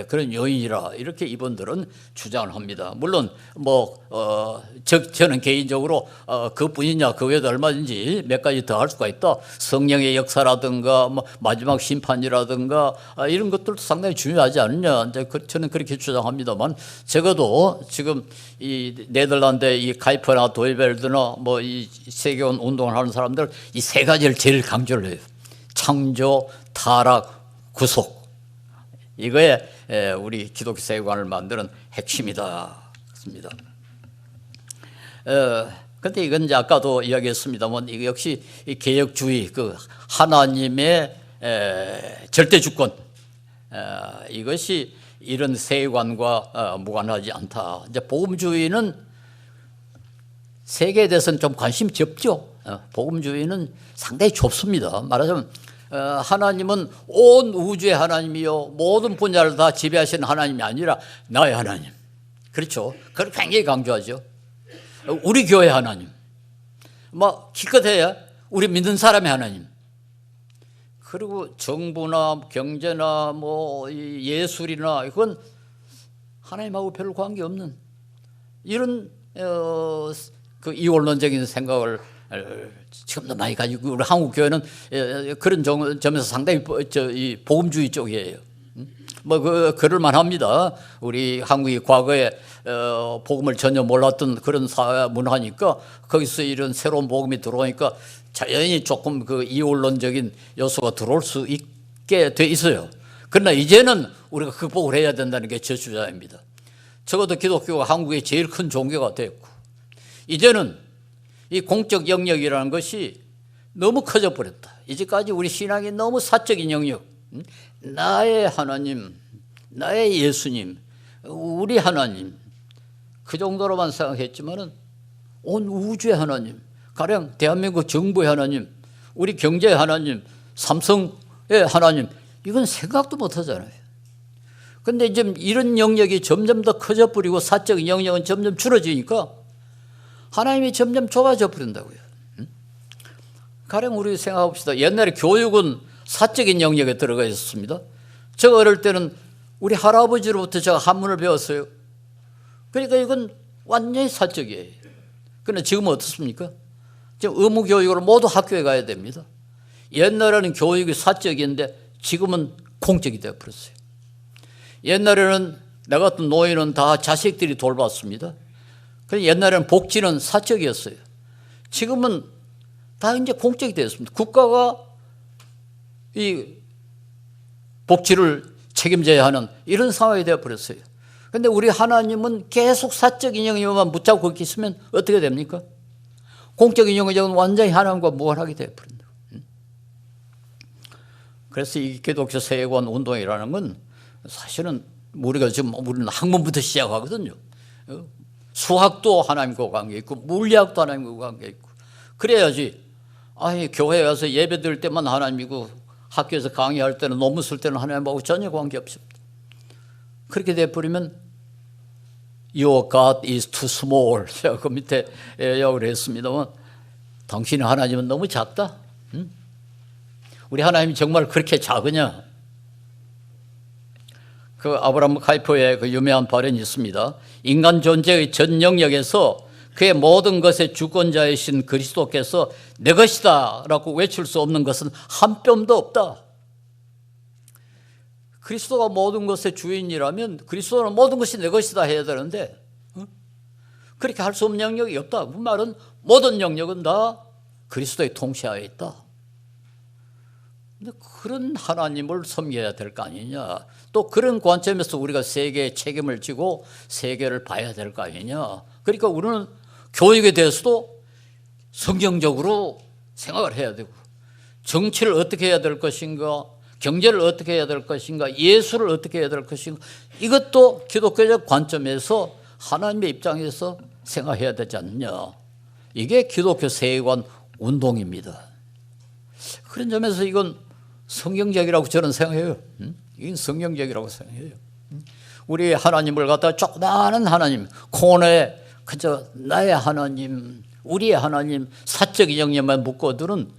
그런 요인이라 이렇게 이분들은 주장을 합니다. 물론 저는 개인적으로 그뿐이냐 그 외에도 얼마든지 몇 가지 더 할 수가 있다. 성령의 역사라든가 마지막 심판이라든가 이런 것들도 상당히 중요하지 않느냐. 저는 그렇게 주장합니다만 적어도 지금 이 네덜란드 이 카이퍼나 도이벨드나 이 세계원 운동을 하는 사람들 이 세 가지를 제일 강조를 해요. 창조, 타락, 구속. 이거에 우리 기독교 세계관을 만드는 핵심이다. 그렇습니다. 그런데 이건 이제 아까도 이야기했습니다만 이거 역시 이 개혁주의 그 하나님의 절대 주권 이것이 이런 세계관과 무관하지 않다. 이제 복음주의는 세계에 대해서는 좀 관심이 적죠. 복음주의는 상당히 좁습니다. 말하자면 하나님은 온 우주의 하나님이요 모든 분야를 다 지배하시는 하나님이 아니라 나의 하나님. 그렇죠. 그걸 굉장히 강조하죠. 우리 교회 하나님. 기껏해야 우리 믿는 사람의 하나님. 그리고 정부나 경제나 예술이나 이건 하나님하고 별로 관계없는 이런 그 이원론적인 생각을 지금도 많이 가지고 우리 한국 교회는 그런 점에서 상당히 이 복음주의 쪽이에요. 그럴 만합니다. 우리 한국이 과거에 복음을 전혀 몰랐던 그런 사회 문화니까 거기서 이런 새로운 복음이 들어오니까 자연히 조금 그 이원론적인 요소가 들어올 수 있게 돼 있어요. 그러나 이제는 우리가 극복을 해야 된다는 게 제 주장입니다. 적어도 기독교가 한국의 제일 큰 종교가 됐고 이제는 이 공적 영역이라는 것이 너무 커져 버렸다. 이제까지 우리 신앙이 너무 사적인 영역, 나의 하나님, 나의 예수님, 우리 하나님 그 정도로만 생각했지만은 온 우주의 하나님, 가령 대한민국 정부의 하나님, 우리 경제의 하나님, 삼성의 하나님 이건 생각도 못 하잖아요. 그런데 이제 이런 영역이 점점 더 커져 버리고 사적인 영역은 점점 줄어지니까 하나님이 점점 좁아져 버린다고요. 가령 우리 생각해봅시다. 옛날에 교육은 사적인 영역에 들어가 있었습니다. 제가 어릴 때는 우리 할아버지로부터 제가 한문을 배웠어요. 그러니까 이건 완전히 사적이에요. 그런데 지금은 어떻습니까? 지금 의무교육으로 모두 학교에 가야 됩니다. 옛날에는 교육이 사적인데 지금은 공적이 되어버렸어요. 옛날에는 나 같은 노인은 다 자식들이 돌봤습니다. 옛날에는 복지는 사적이었어요. 지금은 다 이제 공적이 되었습니다. 국가가 이 복지를 책임져야 하는 이런 상황이 되어버렸어요. 그런데 우리 하나님은 계속 사적인 영역만 붙잡고 있으면 어떻게 됩니까? 공적인 영역은 완전히 하나님과 무관하게 되어버린다. 그래서 이 기독교 세계관 운동이라는 건 사실은 우리가 지금 우리는 학문부터 시작하거든요. 수학도 하나님과 관계 있고 물리학도 하나님과 관계 있고 그래야지 교회에 가서 예배 드릴 때만 하나님이고 학교에서 강의할 때는 논문 쓸 때는 하나님하고 전혀 관계없습니다. 그렇게 돼버리면 Your God is too small. 제가 그 밑에 요구를 했습니다만 당신의 하나님은 너무 작다. 우리 하나님이 정말 그렇게 작으냐? 그 아브라함 카이퍼의 그 유명한 발언이 있습니다. 인간 존재의 전 영역에서 그의 모든 것의 주권자이신 그리스도께서 내 것이다 라고 외칠 수 없는 것은 한 뼘도 없다. 그리스도가 모든 것의 주인이라면 그리스도는 모든 것이 내 것이다 해야 되는데 그렇게 할 수 없는 영역이 없다. 그 말은 모든 영역은 다 그리스도의 통치하에 있다. 그런 하나님을 섬겨야 될 거 아니냐. 또 그런 관점에서 우리가 세계에 책임을 지고 세계를 봐야 될 거 아니냐. 그러니까 우리는 교육에 대해서도 성경적으로 생각을 해야 되고 정치를 어떻게 해야 될 것인가, 경제를 어떻게 해야 될 것인가, 예술을 어떻게 해야 될 것인가, 이것도 기독교적 관점에서 하나님의 입장에서 생각해야 되지 않느냐. 이게 기독교 세계관 운동입니다. 그런 점에서 이건 성경적이라고 저는 생각해요. 이건 성경적이라고 생각해요. 우리 하나님을 갖다가 조그마한 하나님, 코너에 그저 나의 하나님, 우리의 하나님, 사적인 영역만 묶어두는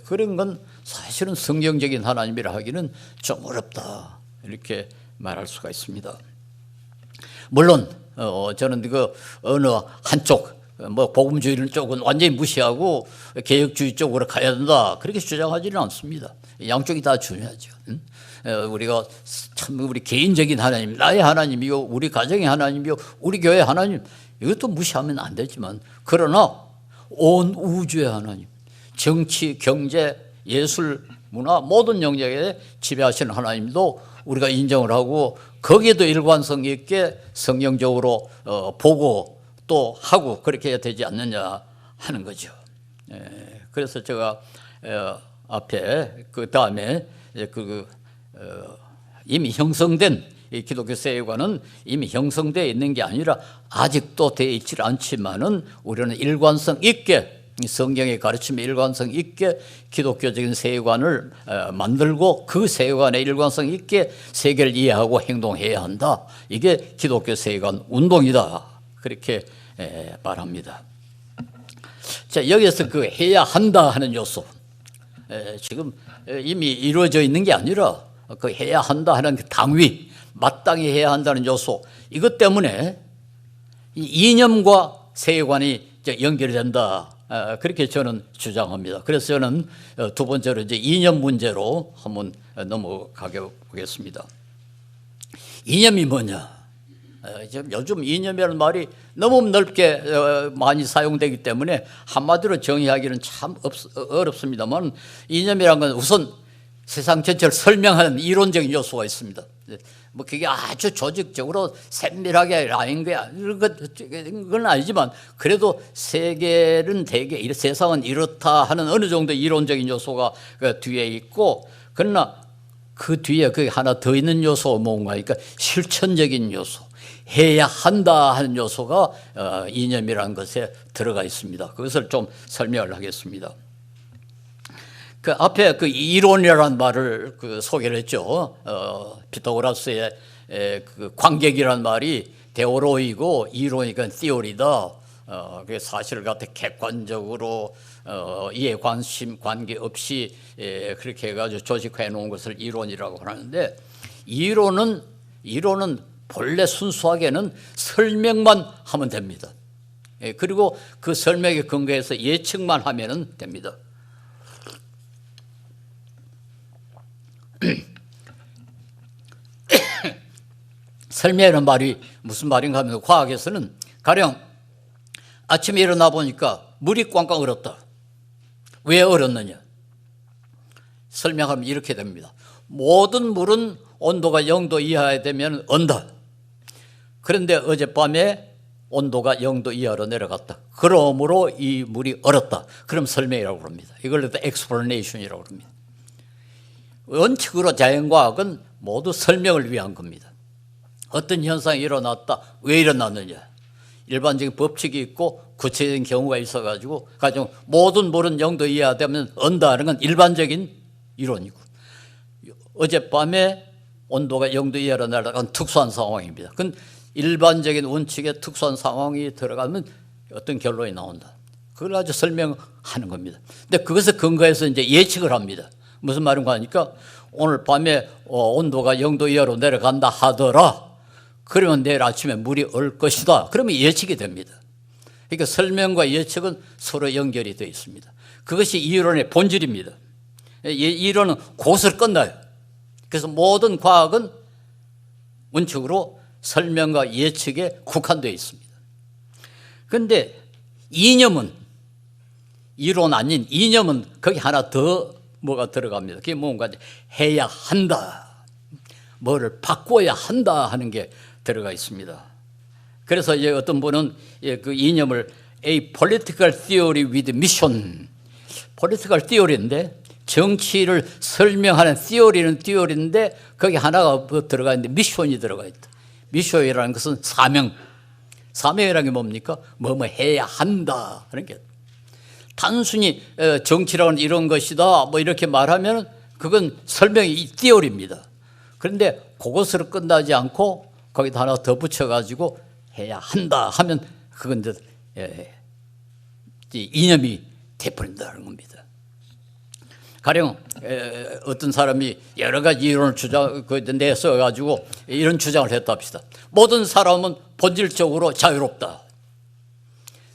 그런 건 사실은 성경적인 하나님이라 하기는 좀 어렵다. 이렇게 말할 수가 있습니다. 물론 저는 그 어느 한쪽 뭐 복음주의 쪽은 완전히 무시하고 개혁주의 쪽으로 가야 된다 그렇게 주장하지는 않습니다. 양쪽이 다 중요하죠. 우리가 참 우리 개인적인 하나님, 나의 하나님이요, 우리 가정의 하나님이요, 우리 교회 하나님, 이것도 무시하면 안 되지만, 그러나 온 우주의 하나님, 정치, 경제, 예술, 문화 모든 영역에 지배하시는 하나님도 우리가 인정을 하고 거기에도 일관성 있게 성경적으로 보고 또 하고 그렇게 해야 되지 않느냐 하는 거죠. 그래서 제가 앞에 그 다음에 이미 형성된 이 기독교 세계관은 이미 형성되어 있는 게 아니라 아직도 되어 있지 않지만은 우리는 일관성 있게 성경의 가르침에 일관성 있게 기독교적인 세계관을 만들고 그 세계관에 일관성 있게 세계를 이해하고 행동해야 한다. 이게 기독교 세계관 운동이다. 그렇게 말합니다. 자, 여기서 그 해야 한다 하는 요소, 지금 이미 이루어져 있는 게 아니라 그 해야 한다 하는 그 당위, 마땅히 해야 한다는 요소, 이것 때문에 이 이념과 세계관이 연결이 된다. 그렇게 저는 주장합니다. 그래서 저는 두 번째로 이제 이념 문제로 한번 넘어가 보겠습니다. 이념이 뭐냐? 요즘 이념이라는 말이 너무 넓게 많이 사용되기 때문에 한마디로 정의하기는 참 어렵습니다만, 이념이란 건 우선 세상 전체를 설명하는 이론적인 요소가 있습니다. 뭐 그게 아주 조직적으로 세밀하게 라인 거야 이런 건 아니지만, 그래도 세계는 대개 세상은 이렇다 하는 어느 정도 이론적인 요소가 그 뒤에 있고, 그러나 그 뒤에 그 하나 더 있는 요소가 뭔가 하니까 실천적인 요소, 해야 한다 하는 요소가 이념이라는 것에 들어가 있습니다. 그것을 좀 설명을 하겠습니다. 그 앞에 그 이론이라는 말을 소개를 했죠. 피타고라스의 그 관객이라는 말이 데오로이고 이론이니까 티오리다. 그 사실을 갖다 객관적으로 이해 관심 관계 없이 그렇게 해가지고 조직해 놓은 것을 이론이라고 하는데, 이론은 본래 순수하게는 설명만 하면 됩니다. 그리고 그 설명에 근거해서 예측만 하면 됩니다. 설명이라는 말이 무슨 말인가 하면, 과학에서는 가령 아침에 일어나 보니까 물이 꽝꽝 얼었다. 왜 얼었느냐? 설명하면 이렇게 됩니다. 모든 물은 온도가 0도 이하에 되면 언다. 그런데 어젯밤에 온도가 0도 이하로 내려갔다. 그러므로 이 물이 얼었다. 그럼 설명이라고 합니다. 이걸 explanation이라고 합니다. 원칙으로 자연과학은 모두 설명을 위한 겁니다. 어떤 현상이 일어났다. 왜 일어났느냐? 일반적인 법칙이 있고 구체적인 경우가 있어가지고 가령 모든 물은 0도 이하 되면 언다는 건 일반적인 이론이고, 어젯밤에 온도가 0도 이하로 내려간 특수한 상황입니다. 그건 일반적인 원칙에 특수한 상황이 들어가면 어떤 결론이 나온다. 그걸 가지고 설명하는 겁니다. 근데 그것을 근거해서 이제 예측을 합니다. 무슨 말인가 하니까, 오늘 밤에 온도가 0도 이하로 내려간다 하더라. 그러면 내일 아침에 물이 얼 것이다. 그러면 예측이 됩니다. 그러니까 설명과 예측은 서로 연결이 되어 있습니다. 그것이 이론의 본질입니다. 이론은 곧을 끝나요. 그래서 모든 과학은 원칙으로 설명과 예측에 국한되어 있습니다. 그런데 이념은, 이론 아닌 이념은 거기 하나 더 뭐가 들어갑니다. 그게 뭔가 해야 한다, 뭐를 바꿔야 한다 하는 게 들어가 있습니다. 그래서 이제 어떤 분은 그 이념을 A political theory with mission, political theory인데 정치를 설명하는 theory인데 거기 하나가 들어가 있는데 미션이 들어가 있다. 미션이라는 것은 사명이라는 게 뭡니까? 뭐뭐 해야 한다 하는 게, 단순히 정치라는 이런 것이다 뭐 이렇게 말하면 그건 설명이 theory입니다. 그런데 그것으로 끝나지 않고 거기다 하나 더 붙여가지고 해야 한다 하면 그건 이념이 돼버린다는 겁니다. 가령 어떤 사람이 여러 가지 이론을 내서 가지고 이런 주장을 했다 합시다. 모든 사람은 본질적으로 자유롭다.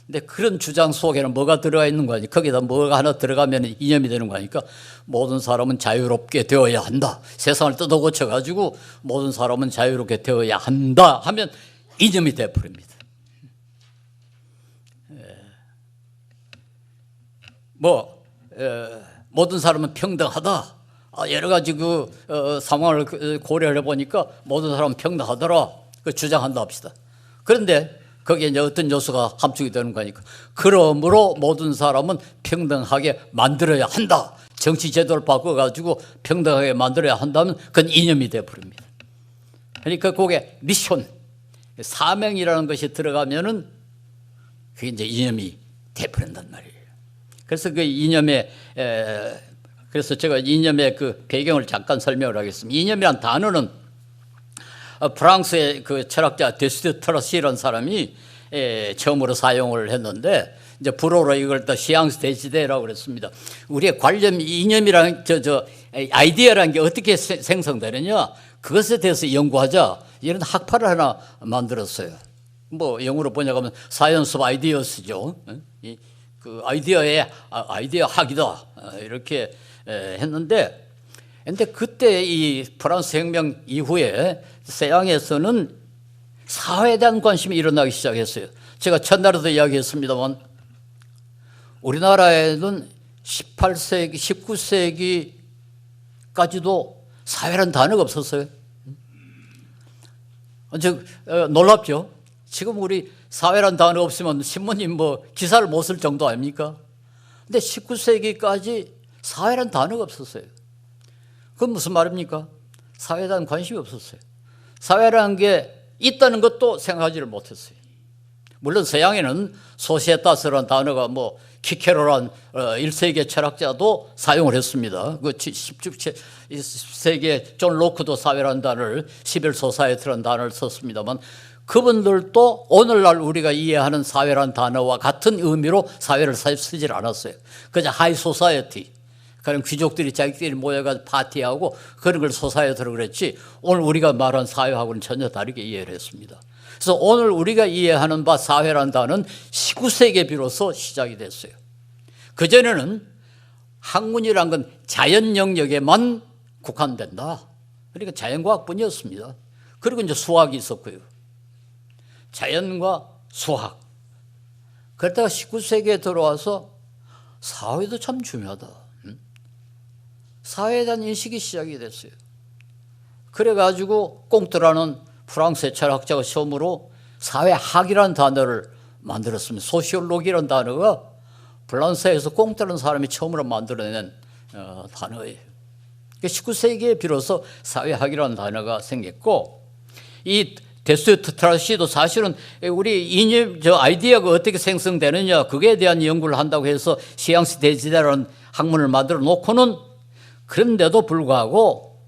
근데 그런 주장 속에는 뭐가 들어가 있는 거 아니까? 거기다 뭐가 하나 들어가면 이념이 되는 거 아니까? 모든 사람은 자유롭게 되어야 한다. 세상을 뜯어고쳐 가지고 모든 사람은 자유롭게 되어야 한다 하면 이념이 되어버립니다. 모든 사람은 평등하다. 여러 가지 상황을 고려를 해보니까 모든 사람은 평등하더라. 주장한다 합시다. 그런데 거기에 이제 어떤 요소가 함축이 되는 거니까. 그러므로 모든 사람은 평등하게 만들어야 한다. 정치 제도를 바꿔가지고 평등하게 만들어야 한다면 그건 이념이 되어버립니다. 그러니까 그게 미션, 사명이라는 것이 들어가면은 그게 이제 이념이 되어버린단 말이에요. 그래서 그 이념의 그래서 제가 이념의 그 배경을 잠깐 설명을 하겠습니다. 이념이란 단어는 프랑스의 그 철학자 데스드 트러시라는 사람이 처음으로 사용을 했는데 이제 불어로 이걸 또 시앙스 데시데라고 그랬습니다. 우리의 관념 이념이라는 아이디어라는 게 어떻게 생성되느냐 그것에 대해서 연구하자 이런 학파를 하나 만들었어요. 뭐 영어로 번역하면 Science of Ideas죠. 그 아이디어 학이다 이렇게 했는데, 근데 그때 이 프랑스 혁명 이후에 서양에서는 사회에 대한 관심이 일어나기 시작했어요. 제가 첫날에도 이야기했습니다만 우리나라에는 18세기, 19세기까지도 사회라는 단어가 없었어요. 놀랍죠? 지금 우리 사회라는 단어 없으면 신문님 기사를 못 쓸 정도 아닙니까? 근데 19세기까지 사회라는 단어가 없었어요. 그건 무슨 말입니까? 사회에 대한 관심이 없었어요. 사회라는 게 있다는 것도 생각하지를 못했어요. 물론 서양에는 소시에타스라는 단어가 키케로란 1세기 철학자도 사용을 했습니다. 그 10세기에 존 로크도 사회라는 단어를 시빌 소사이어티라는 단어를 썼습니다만 그분들도 오늘날 우리가 이해하는 사회라는 단어와 같은 의미로 사회를 쓰질 않았어요. 그냥 하이 소사이어티. 그런 귀족들이 자기들이 모여가지고 파티하고 그런 걸 소사이어티라고 그랬지 오늘 우리가 말한 사회하고는 전혀 다르게 이해를 했습니다. 그래서 오늘 우리가 이해하는 바 사회라는 단어는 19세기에 비로소 시작이 됐어요. 그전에는 학문이란 건 자연 영역에만 국한된다. 그러니까 자연과학뿐이었습니다. 그리고 이제 수학이 있었고요. 자연과 수학. 그러다가 19세기에 들어와서 사회도 참 중요하다. 사회에 대한 인식이 시작이 됐어요. 그래가지고 꽁트라는 프랑스의 철학자가 처음으로 사회학이라는 단어를 만들었습니다. 소시올로기라는 단어가 프랑스에서 꽁트라는 사람이 처음으로 만들어낸 단어예요. 19세기에 비로소 사회학이라는 단어가 생겼고 이 데스트 트러시도 사실은 우리 이념 아이디어가 어떻게 생성되느냐 그거에 대한 연구를 한다고 해서 시앙스 데시데라는 학문을 만들어 놓고는 그런데도 불구하고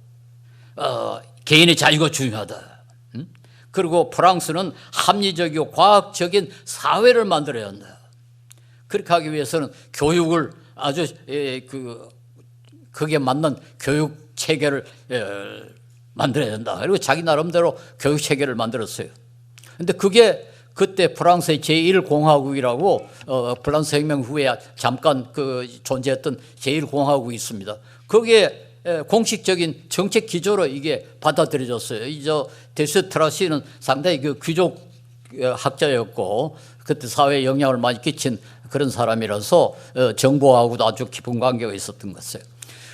개인의 자유가 중요하다. 그리고 프랑스는 합리적이고 과학적인 사회를 만들어야 한다. 그렇게 하기 위해서는 교육을 아주 거기에 맞는 교육 체계를 만들어야 된다. 그리고 자기 나름대로 교육 체계를 만들었어요. 그런데 그게 그때 프랑스의 제1공화국이라고 프랑스 혁명 후에 잠깐 존재했던 제1공화국이 있습니다. 거기에 공식적인 정책 기조로 이게 받아들여졌어요. 데스트 트러시는 상당히 귀족 학자였고 그때 사회에 영향을 많이 끼친 그런 사람이라서 정부하고도 아주 깊은 관계가 있었던 것이에요.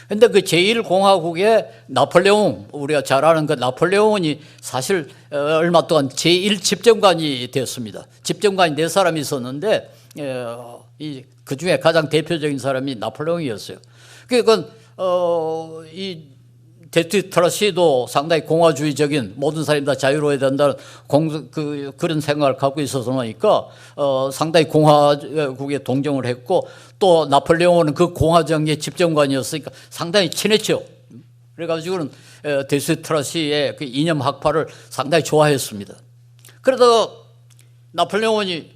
그런데 그 제1공화국의 나폴레옹, 우리가 잘 아는 그 나폴레옹이 사실 얼마 동안 제1집정관이 되었습니다. 집정관이 4사람이 있었는데 그 중에 가장 대표적인 사람이 나폴레옹이었어요. 그러니까 이 데스트 트러시도 상당히 공화주의적인 모든 사람이 다 자유로워야 된다는 그런 생각을 갖고 있어서 보니까 상당히 공화국에 동정을 했고 또 나폴레옹은 그 공화정의 집정관이었으니까 상당히 친했죠. 그래가지고는 데스트 트러시의 그 이념 학파를 상당히 좋아했습니다. 그러다가 나폴레옹이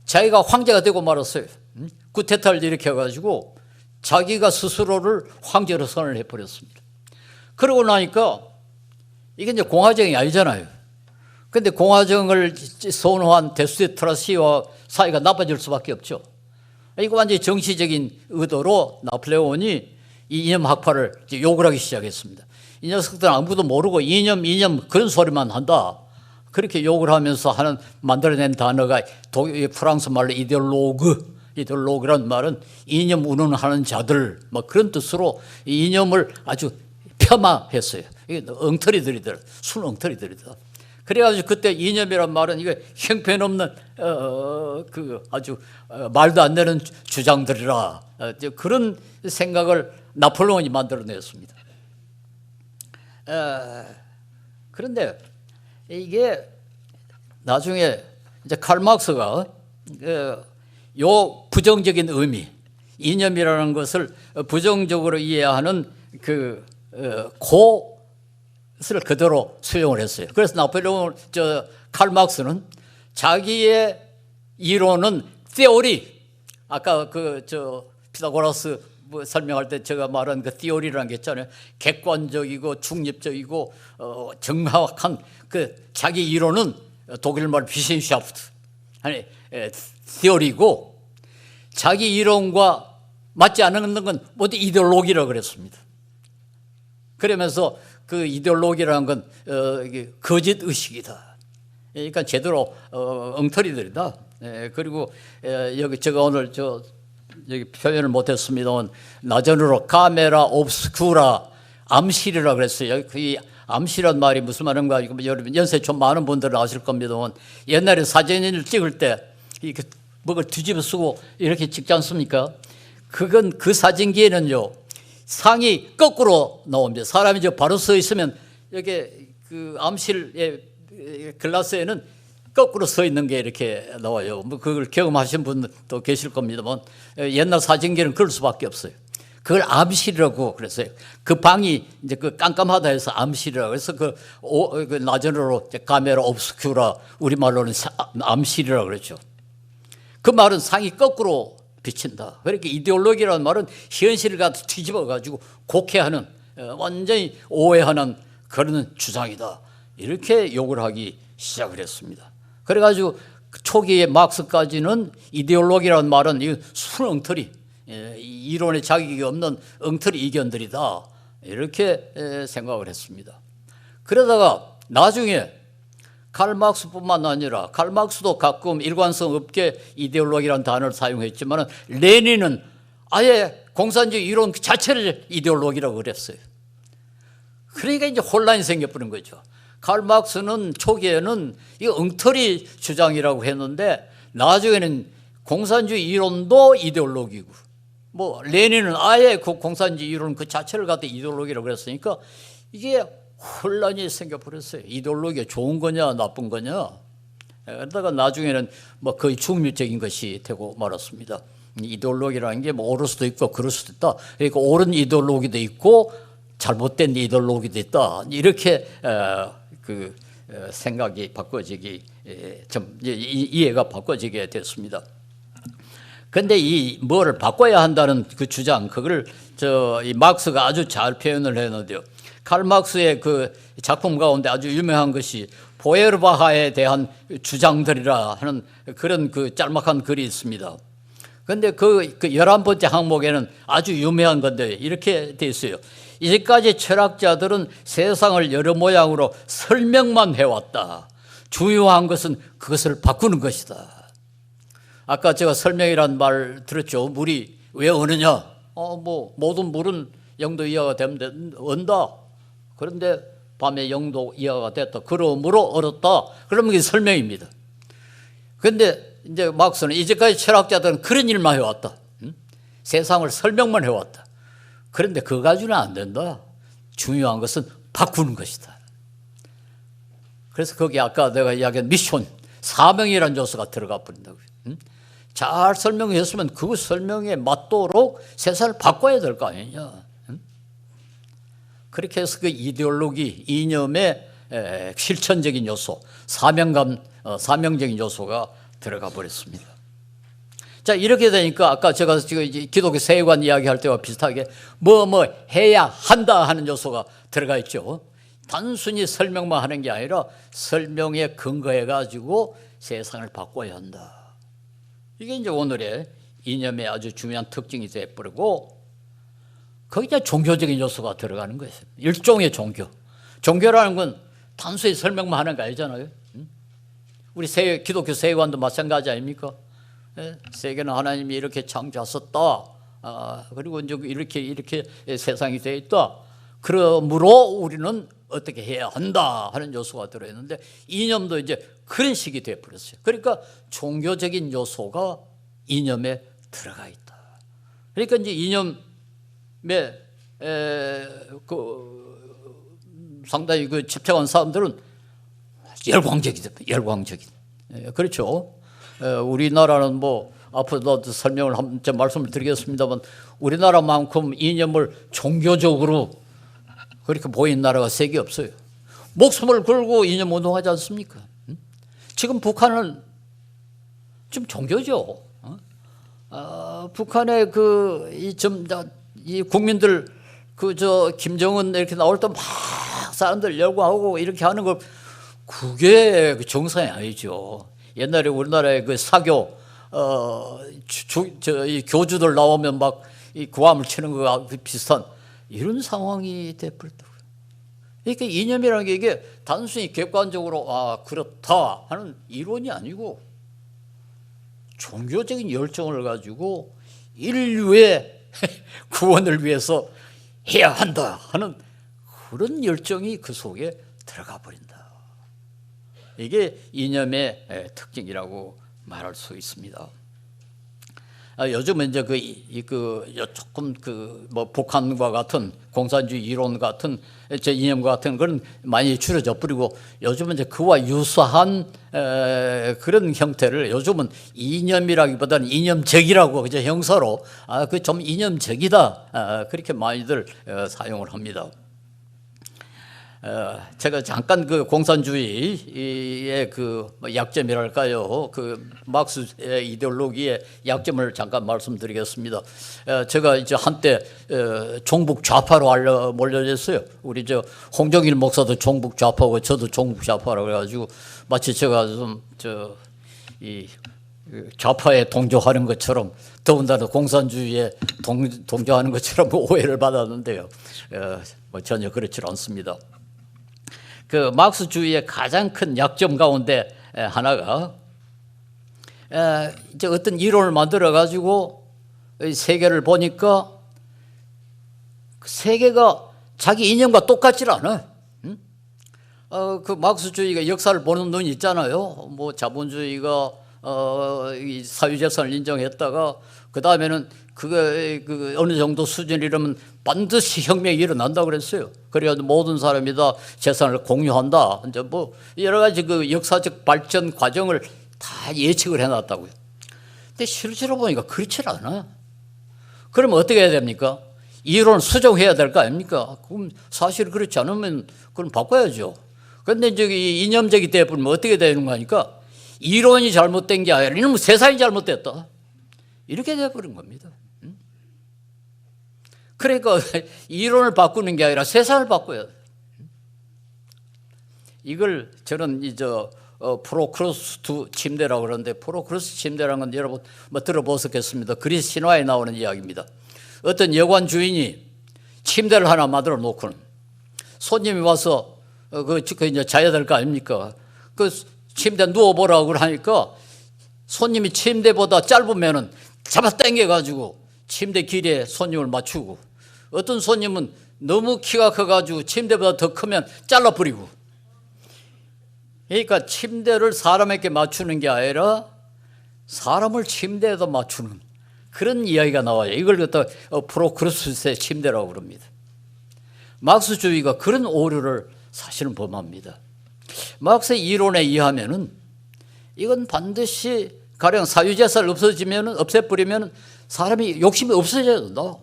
자기가 황제가 되고 말았어요. 쿠데타를 일으켜가지고 자기가 스스로를 황제로 선언을 해버렸습니다. 그러고 나니까 이게 이제 공화정이 아니잖아요. 그런데 공화정을 선호한 데스토라시와 사이가 나빠질 수밖에 없죠. 이거 완전히 정치적인 의도로 나폴레온이 이 이념 학파를 욕을 하기 시작했습니다. 이 녀석들은 아무도 모르고 이념 그런 소리만 한다. 그렇게 욕을 하면서 만들어낸 단어가 프랑스 말로 이데올로그란 말은 이념 운운하는 자들 뭐 그런 뜻으로 이 이념을 아주 폄하했어요. 이게 엉터리들이더라. 순 엉터리들이다. 그래가지고 그때 이념이란 말은 이거 형편없는 그 아주 말도 안 되는 주장들이라 그런 생각을 나폴레온이 만들어냈습니다. 그런데 이게 나중에 이제 칼 마크스가 요 부정적인 의미, 이념이라는 것을 부정적으로 이해하는 그것을 그대로 수용을 했어요. 그래서 나폴레온 칼 마크스는 자기의 이론은 theory, 아까 피타고라스 설명할 때 제가 말한 그 theory라는 게 있잖아요. 객관적이고 중립적이고 정확한 그 자기 이론은 독일말 비센샤프트 아니 theory고 자기 이론과 맞지 않는 건 모두 이데올로기라고 그랬습니다. 그러면서 그 이데올로기라는 건 거짓 의식이다. 그러니까 제대로 엉터리들이다. 그리고 여기 제가 오늘 여기 표현을 못했습니다만 나전으로 카메라 옵스쿠라 암실이라고 그랬어요. 이 암실이란 말이 무슨 말인가 여러분 연세 좀 많은 분들은 아실 겁니다만 옛날에 사진을 찍을 때 이렇게 뭐를 뒤집어 쓰고 이렇게 찍지 않습니까? 그건 그 사진기에는요 상이 거꾸로 나옵니다. 사람이 바로 서 있으면 여기 그 암실의 글라스에는 거꾸로 서 있는 게 이렇게 나와요. 뭐 그걸 경험하신 분도 계실 겁니다만 옛날 사진기는 그럴 수밖에 없어요. 그걸 암실이라고 그랬어요. 그 방이 이제 그 깜깜하다 해서 암실이라고 해서 그 나전으로 카메라 옵스큐라 우리말로는 암실이라고 그랬죠. 그 말은 상이 거꾸로 비친다. 그렇게 이데올로기라는 말은 현실을 갖다 뒤집어 가지고 곡해하는 완전히 오해하는 그런 주장이다. 이렇게 욕을 하기 시작을 했습니다. 그래가지고 초기에 막스까지는 이데올로기라는 말은 이 순엉터리, 이론에 자격이 없는 엉터리 이견들이다. 이렇게 생각을 했습니다. 그러다가 나중에 칼 마크스뿐만 아니라 칼 마크스도 가끔 일관성 없게 이데올로기라는 단어를 사용했지만 레닌은 아예 공산주의 이론 자체를 이데올로기라고 그랬어요. 그러니까 이제 혼란이 생겨버린 거죠. 칼 마크스는 초기에는 이 엉터리 주장이라고 했는데 나중에는 공산주의 이론도 이데올로기고 뭐 레닌은 아예 그 공산주의 이론 그 자체를 갖다 이데올로기라고 그랬으니까 이게 혼란이 생겨버렸어요. 이데올로기가 좋은 거냐 나쁜 거냐. 그러다가 나중에는 뭐 거의 중립적인 것이 되고 말았습니다. 이데올로기라는 게 뭐 옳을 수도 있고 그럴 수도 있다. 그러니까 옳은 이데올로기도 있고 잘못된 이데올로기도 있다. 이렇게 그 생각이 바꿔지기 좀 이해가 바꿔지게 됐습니다. 그런데 이 뭐를 바꿔야 한다는 그 주장 그걸 이 마크스가 아주 잘 표현을 했는데요. 칼 마크스의 그 작품 가운데 아주 유명한 것이 포에르바하에 대한 주장들이라 하는 그런 그 짤막한 글이 있습니다. 그런데 그 11번째 항목에는 아주 유명한 건데 이렇게 돼 있어요. 이제까지 철학자들은 세상을 여러 모양으로 설명만 해왔다. 중요한 것은 그것을 바꾸는 것이다. 아까 제가 설명이란 말 들었죠. 물이 왜 어느냐? 뭐 모든 물은 0도 이하가 되면 언다. 그런데 밤에 0도 이하가 됐다. 그러므로 얼었다. 그러면 이게 설명입니다. 그런데 이제 막스는 이제까지 철학자들은 그런 일만 해왔다. 세상을 설명만 해왔다. 그런데 그거 가지고는 안 된다. 중요한 것은 바꾸는 것이다. 그래서 거기 아까 내가 이야기한 미션, 사명이라는 요소가 들어가 버린다고요. 잘 설명했으면 그 설명에 맞도록 세상을 바꿔야 될 거 아니냐. 그렇게 해서 그 이데올로기, 이념의 실천적인 요소, 사명적인 요소가 들어가 버렸습니다. 자, 이렇게 되니까 아까 제가 지금 이제 기독교 세계관 이야기할 때와 비슷하게 뭐 해야 한다 하는 요소가 들어가 있죠. 단순히 설명만 하는 게 아니라 설명에 근거해 가지고 세상을 바꿔야 한다. 이게 이제 오늘의 이념의 아주 중요한 특징이 되어버리고 거기에 종교적인 요소가 들어가는 거예요. 일종의 종교. 종교라는 건 단순히 설명만 하는 거 아니잖아요. 우리 기독교 세계관도 마찬가지 아닙니까? 세계는 하나님이 이렇게 창조하셨다. 그리고 이제 이렇게 세상이 되어 있다. 그러므로 우리는 어떻게 해야 한다 하는 요소가 들어있는데 이념도 이제 그런 식이 되어버렸어요. 그러니까 종교적인 요소가 이념에 들어가 있다. 그러니까 이제 이념에 상당히 집착한 사람들은 열광적인. 그렇죠. 우리나라는 뭐 앞으로도 설명을 한번 말씀을 드리겠습니다만 우리나라만큼 이념을 종교적으로 그렇게 보인 나라가 세계 없어요. 목숨을 걸고 이념 운동하지 않습니까? 지금 북한은 좀 종교죠. 북한의 이 국민들 김정은 이렇게 나올 때 막 사람들 열광하고 이렇게 하는 걸 그게 정상이 아니죠. 옛날에 우리나라의 그 사교 이 교주들 나오면 막 이 구함을 치는 거와 비슷한 이런 상황이 돼버렸다고요. 그러니까 이념이라는 게 이게 단순히 객관적으로 그렇다 하는 이론이 아니고 종교적인 열정을 가지고 인류의 구원을 위해서 해야 한다 하는 그런 열정이 그 속에 들어가 버린다. 이게 이념의 특징이라고 말할 수 있습니다. 요즘은 이제 조금 뭐 북한과 같은 공산주의 이론 같은 제 이념과 같은 건 많이 줄여져 버리고 요즘은 이제 그와 유사한 그런 형태를 요즘은 이념이라기보다는 이념적이라고 그저 형사로 그 좀 이념적이다 그렇게 많이들 사용을 합니다. 제가 잠깐 그 공산주의의 그 약점이랄까요, 그 막스의 이데올로기의 약점을 잠깐 말씀드리겠습니다. 제가 이제 한때 종북 좌파로 몰려졌어요. 우리 홍정일 목사도 종북 좌파고 저도 종북 좌파라고 해가지고 마치 제가 좀 이 좌파에 동조하는 것처럼 더군다나 공산주의에 동조하는 것처럼 오해를 받았는데요. 뭐 전혀 그렇지 않습니다. 그 막스주의의 가장 큰 약점 가운데 하나가 이제 어떤 이론을 만들어 가지고 세계를 보니까 세계가 자기 이념과 똑같질 않아. 그 막스주의가 역사를 보는 눈이 있잖아요. 뭐 자본주의가 이 사유재산을 인정했다가 그 다음에는 그 어느 정도 수준이라면 반드시 혁명이 일어난다 그랬어요. 그래가지고 모든 사람이 다 재산을 공유한다. 이제 뭐 여러 가지 그 역사적 발전 과정을 다 예측을 해놨다고요. 근데 실제로 보니까 그렇지 않아. 그러면 어떻게 해야 됩니까? 이론을 수정해야 될 거 아닙니까? 그럼 사실 그렇지 않으면 그럼 바꿔야죠. 그런데 이 이념적이 되어버리면 어떻게 되는 거니까 이론이 잘못된 게 아니라 이놈은 세상이 잘못됐다. 이렇게 되어버린 겁니다. 그러니까 이론을 바꾸는 게 아니라 세상을 바꿔야 돼. 이걸 저는 프로크루스트 침대라고 그러는데 프로크루스트 침대라는 건 여러분 뭐 들어보셨겠습니다. 그리스 신화에 나오는 이야기입니다. 어떤 여관 주인이 침대를 하나 만들어 놓고는 손님이 와서 이제 자야 될 거 아닙니까? 그 침대 누워보라고 하니까 손님이 침대보다 짧으면은 잡아 당겨가지고 침대 길이에 손님을 맞추고 어떤 손님은 너무 키가 커가지고 침대보다 더 크면 잘라버리고 그러니까 침대를 사람에게 맞추는 게 아니라 사람을 침대에다 맞추는 그런 이야기가 나와요. 이걸 갖다 프로크루스트의 침대라고 그럽니다. 막스주의가 그런 오류를 사실은 범합니다. 막스의 이론에 의하면은 이건 반드시 가령 사유재산을 없애버리면 사람이 욕심이 없어져야 된다.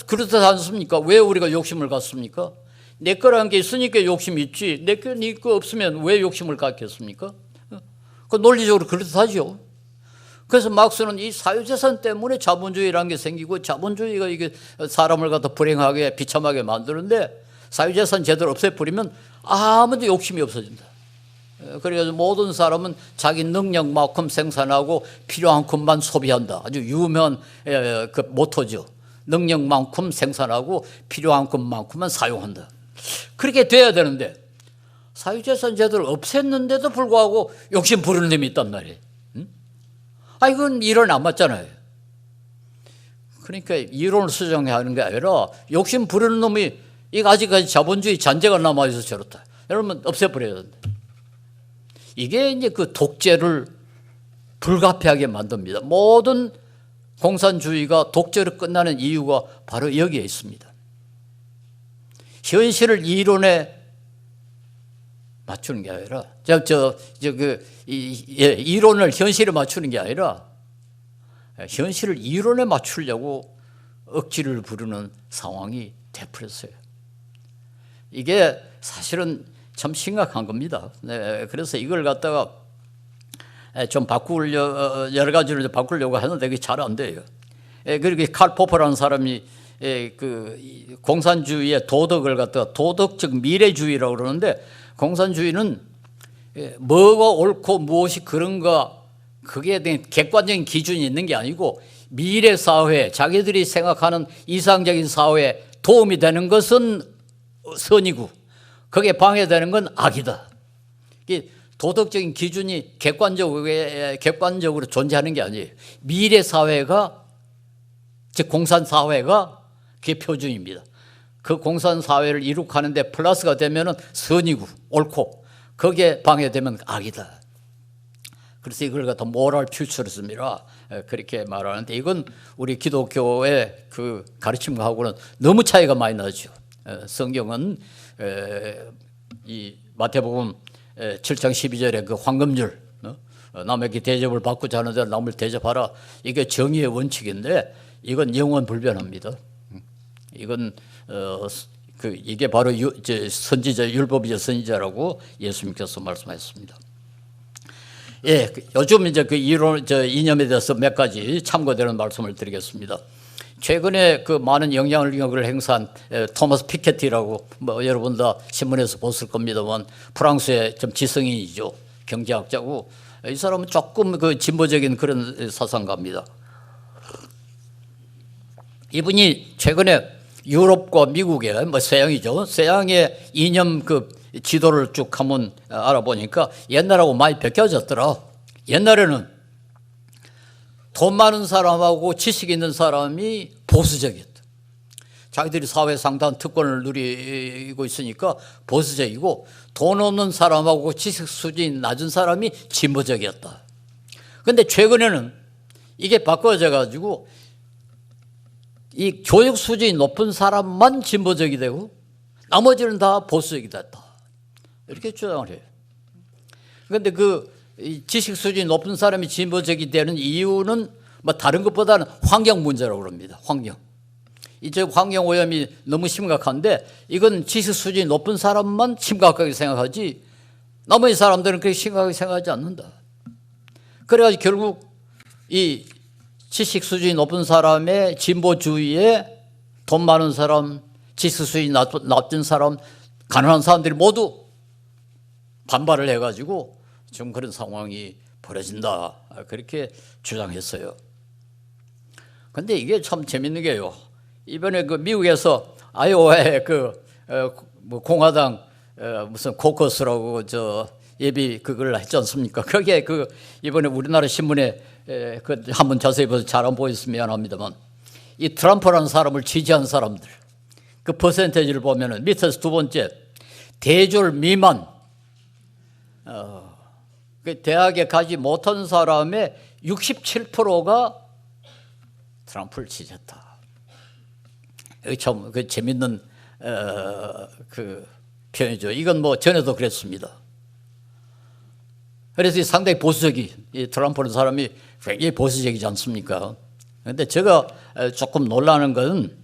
그렇지 않습니까? 왜 우리가 욕심을 갖습니까? 내 거라는 게 있으니까 욕심이 있지. 내 거 없으면 왜 욕심을 갖겠습니까? 그 논리적으로 그렇다죠. 그래서 막스는 이 사유재산 때문에 자본주의라는 게 생기고 자본주의가 이게 사람을 갖다 불행하게 비참하게 만드는데 사유재산 제대로 없애버리면 아무도 욕심이 없어진다. 그래서 모든 사람은 자기 능력만큼 생산하고 필요한 것만 소비한다. 아주 유명한 그 모토죠. 능력만큼 생산하고 필요한 것만큼만 사용한다. 그렇게 돼야 되는데 사유재산 제도를 없앴는데도 불구하고 욕심 부리는 놈이 있단 말이에요. 이건 이론 안 맞잖아요. 그러니까 이론을 수정해야 하는 게 아니라 욕심 부리는 놈이 이거 아직까지 자본주의 잔재가 남아있어서 저렇다. 여러분 없애버려야 된다. 이게 이제 그 독재를 불가피하게 만듭니다. 모든 공산주의가 독재로 끝나는 이유가 바로 여기에 있습니다. 현실을 이론에 맞추는 게 아니라, 이론을 현실에 맞추는 게 아니라, 현실을 이론에 맞추려고 억지를 부르는 상황이 돼버렸어요. 이게 사실은 참 심각한 겁니다. 네, 그래서 이걸 갖다가 좀 여러 가지로 바꾸려고 하는데 그게 잘 안 돼요. 그렇게 칼 포퍼라는 사람이 그 공산주의의 도덕을 갖다가 도덕적 미래주의라고 그러는데, 공산주의는 뭐가 옳고 무엇이 그런가 그게 대한 객관적인 기준이 있는 게 아니고 미래 사회, 자기들이 생각하는 이상적인 사회에 도움이 되는 것은 선이고 거기에 방해되는 건 악이다. 도덕적인 기준이 객관적으로 존재하는 게 아니에요. 미래 사회가, 즉 공산 사회가 그게 표준입니다. 그 공산 사회를 이룩하는데 플러스가 되면은 선이고 옳고 거기에 방해되면 악이다. 그래서 이걸 갖다 모럴 퓨처리즘이라 그렇게 말하는데, 이건 우리 기독교의 그 가르침하고는 너무 차이가 많이 나죠. 성경은 이 마태복음 7장 12절에 그 황금줄, 남에게 대접을 받고자 하는 자는 남을 대접하라, 이게 정의의 원칙인데 이건 영원 불변합니다. 이건 이게 바로 선지자, 율법이자 선지자라고 예수님께서 말씀하셨습니다. 예, 요즘 이제 그 이념에 대해서 몇 가지 참고되는 말씀을 드리겠습니다. 최근에 그 많은 영향력을 행사한 토마스 피케티라고, 여러분 다 신문에서 보실 겁니다만, 프랑스의 좀 지성인이죠. 경제학자고, 이 사람은 조금 그 진보적인 그런 사상가입니다. 이분이 최근에 유럽과 미국의 서양이죠. 서양의 이념 그 지도를 쭉 한번 알아보니까 옛날하고 많이 벗겨졌더라. 옛날에는 돈 많은 사람하고 지식 있는 사람이 보수적이었다. 자기들이 사회 상당한 특권을 누리고 있으니까 보수적이고, 돈 없는 사람하고 지식 수준이 낮은 사람이 진보적이었다. 그런데 최근에는 이게 바꿔져 가지고 이 교육 수준이 높은 사람만 진보적이 되고 나머지는 다 보수적이 됐다. 이렇게 주장을 해요. 그런데 이 지식 수준이 높은 사람이 진보적이 되는 이유는 다른 것보다는 환경 문제라고 그럽니다. 환경. 이제 환경 오염이 너무 심각한데 이건 지식 수준이 높은 사람만 심각하게 생각하지 나머지 사람들은 그렇게 심각하게 생각하지 않는다. 그래가지고 결국 이 지식 수준이 높은 사람의 진보주의에 돈 많은 사람, 지식 수준이 낮은 사람, 가난한 사람들이 모두 반발을 해가지고 좀 그런 상황이 벌어진다. 그렇게 주장했어요. 근데 이게 참 재밌는 게요. 이번에 그 미국에서 아이오와의 공화당 무슨 코커스라고 예비 그걸 했지 않습니까? 거기에 이번에 우리나라 신문에 한번 자세히 봐서 잘 안 보였으면 미안합니다만, 이 트럼프라는 사람을 지지한 사람들 그 퍼센테이지를 보면은 밑에서 두 번째 대졸 미만, 그 대학에 가지 못한 사람의 67%가 트럼프를 지지했다. 여기 참 재밌는 그 표현이죠. 이건 전에도 그랬습니다. 그래서 상당히 보수적이, 이 트럼프라는 사람이 굉장히 보수적이지 않습니까? 그런데 제가 조금 놀라는 건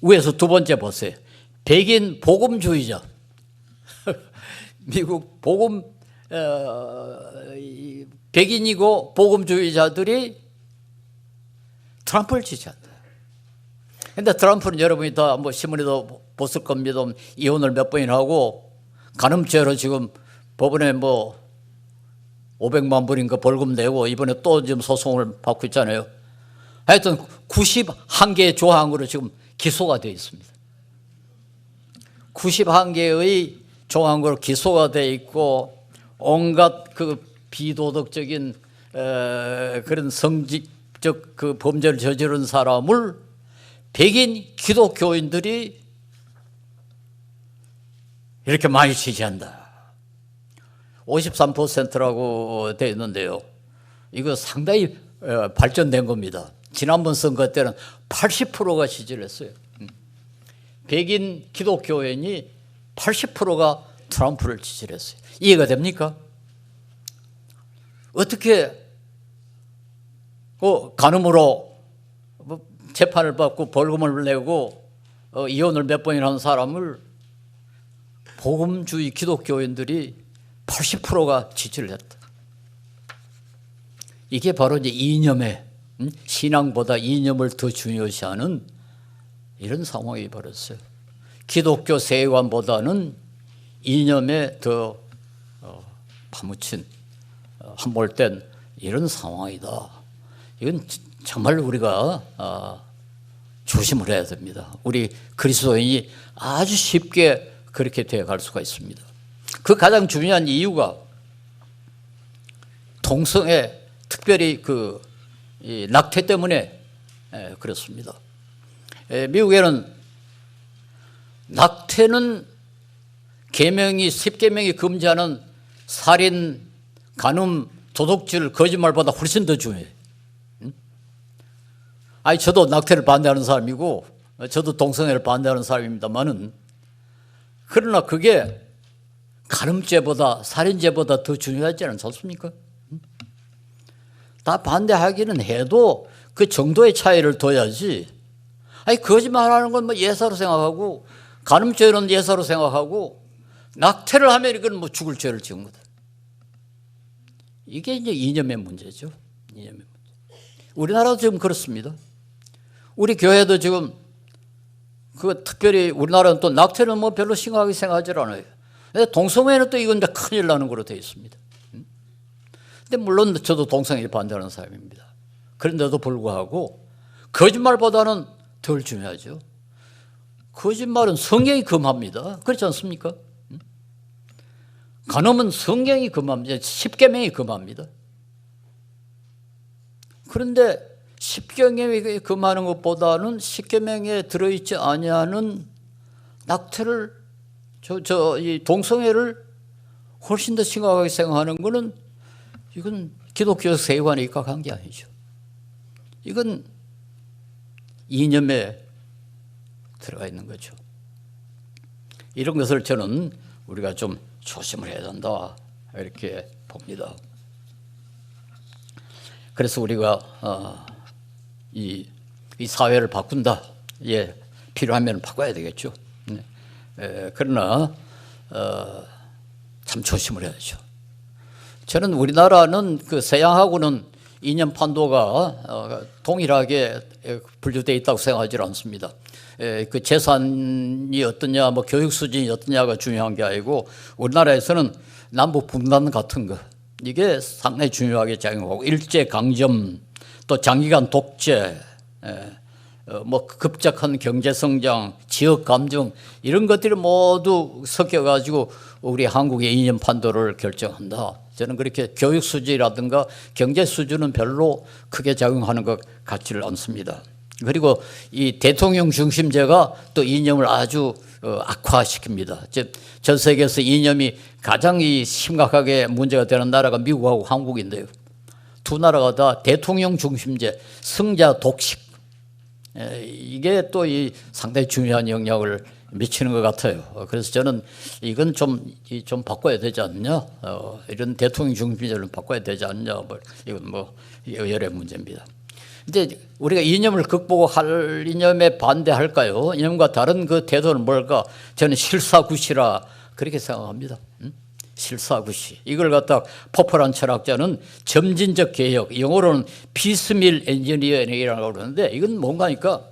위에서 두 번째 보세요. 백인 복음주의자. 미국 백인이고 복음주의자들이 트럼프를 지지한다. 그런데 트럼프는 여러분이 다 뭐 신문에도 보실 겁니다. 이혼을 몇 번이나 하고 간음죄로 지금 법원에 뭐 500만 불인가 벌금 내고 이번에 또 지금 소송을 받고 있잖아요. 하여튼 91개의 조항으로 지금 기소가 되어 있습니다. 91개의 조항으로 기소가 되어 있고 온갖 그 비도덕적인 그런 성직적 그 범죄를 저지른 사람을 백인 기독교인들이 이렇게 많이 지지한다. 53%라고 되어 있는데요. 이거 상당히 발전된 겁니다. 지난번 선거 때는 80%가 지지를 했어요. 백인 기독교인이 80%가 트럼프를 지지를 했어요. 이해가 됩니까? 어떻게 간음으로 재판을 받고 벌금을 내고 이혼을 몇 번이나 한 사람을 복음주의 기독교인들이 80%가 지지를 했다. 이게 바로 이제 이념에 신앙보다 이념을 더 중요시하는 이런 상황이 벌어졌어요. 기독교 세계관보다는 이념에 더 파묻힌 함몰된 이런 상황이다. 이건 정말 우리가 조심을 해야 됩니다. 우리 그리스도인이 아주 쉽게 그렇게 되어갈 수가 있습니다. 그 가장 중요한 이유가 동성애, 특별히 그 낙태 때문에 그렇습니다. 미국에는 낙태는 계명이 10계명이 금지하는 살인, 간음, 도둑질, 거짓말보다 훨씬 더 중요해요. 아니 저도 낙태를 반대하는 사람이고 저도 동성애를 반대하는 사람입니다만은 그러나 그게 간음죄보다 살인죄보다 더 중요하지 않지 않습니까? 다 반대하기는 해도 그 정도의 차이를 둬야지. 아니 거짓말하는 건 뭐 예사로 생각하고 간음죄는 예사로 생각하고 낙태를 하면 이건 뭐 죽을 죄를 지은 거다. 이게 이제 이념의 문제죠. 이념의 문제. 우리나라도 지금 그렇습니다. 우리 교회도 지금 그 특별히 우리나라는 또 낙태는 뭐 별로 심각하게 생각하지 않아요. 동성애는 또 이건 큰일 나는 거로 되어 있습니다. 근데 물론 저도 동성애 반대하는 사람입니다. 그런데도 불구하고 거짓말보다는 덜 중요하죠. 거짓말은 성경이 금합니다. 그렇지 않습니까? 간음은 성경이 금합니다. 10계명이 금합니다. 그런데 10계명이 금하는 것보다는 10계명에 들어있지 아니하는 낙태를 이 동성애를 훨씬 더 심각하게 생각하는 것은 이건 기독교 세계관에 입각한 게 아니죠. 이건 이념에 들어가 있는 거죠. 이런 것을 저는 우리가 좀 조심을 해야 된다 이렇게 봅니다. 그래서 우리가 이 사회를 바꾼다. 예, 필요하면 바꿔야 되겠죠. 그러나 참 조심을 해야죠. 저는 우리나라는 그 서양하고는 이념 판도가 동일하게 분류되어 있다고 생각하지 않습니다. 그 재산이 어떠냐, 뭐 교육 수준이 어떠냐가 중요한 게 아니고 우리나라에서는 남북 분단 같은 거 이게 상당히 중요하게 작용하고 일제 강점 또 장기간 독재 뭐 급작한 경제 성장, 지역 감정 이런 것들이 모두 섞여가지고 우리 한국의 이념 판도를 결정한다. 저는 그렇게 교육 수준이라든가 경제 수준은 별로 크게 작용하는 것 같지를 않습니다. 그리고 이 대통령 중심제가 또 이념을 아주 악화시킵니다. 즉 전 세계에서 이념이 가장 심각하게 문제가 되는 나라가 미국하고 한국인데요. 두 나라가 다 대통령 중심제, 승자 독식 이게 또 이 상당히 중요한 영향을 미치는 것 같아요. 그래서 저는 이건 좀 바꿔야 되지 않냐, 이런 대통령 중심제를 바꿔야 되지 않냐, 뭐 이건 뭐 여러 문제입니다. 근데 우리가 이념을 극복할 이념에 반대할까요? 이념과 다른 그 태도는 뭘까? 저는 실사구시라 그렇게 생각합니다. 실사구시. 이걸 갖다 포펄한 철학자는 점진적 개혁, 영어로는 피스밀 엔지니어링이라고 그러는데 이건 뭔가니까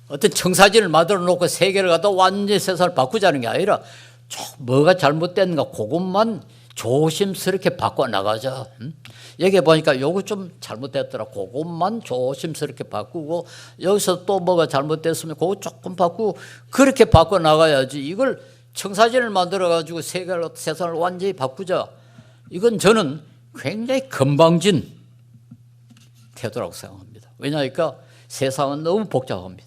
어떤 청사진을 만들어 놓고 세계를 갖다 완전히 세상을 바꾸자는 게 아니라 뭐가 잘못됐는가 그것만 조심스럽게 바꿔나가자. 여기 보니까 요거 좀 잘못됐더라. 그것만 조심스럽게 바꾸고 여기서 또 뭐가 잘못됐으면 그거 조금 바꾸고 그렇게 바꿔나가야지. 이걸 청사진을 만들어가지고 세상을 완전히 바꾸자. 이건 저는 굉장히 건방진 태도라고 생각합니다. 왜냐하니까 세상은 너무 복잡합니다.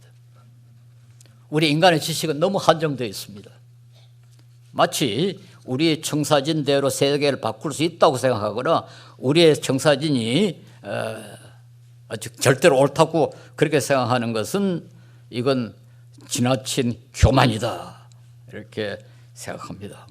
우리 인간의 지식은 너무 한정되어 있습니다. 마치 우리의 청사진대로 세계를 바꿀 수 있다고 생각하거나 우리의 청사진이 아주 절대로 옳다고 그렇게 생각하는 것은 이건 지나친 교만이다 이렇게 생각합니다.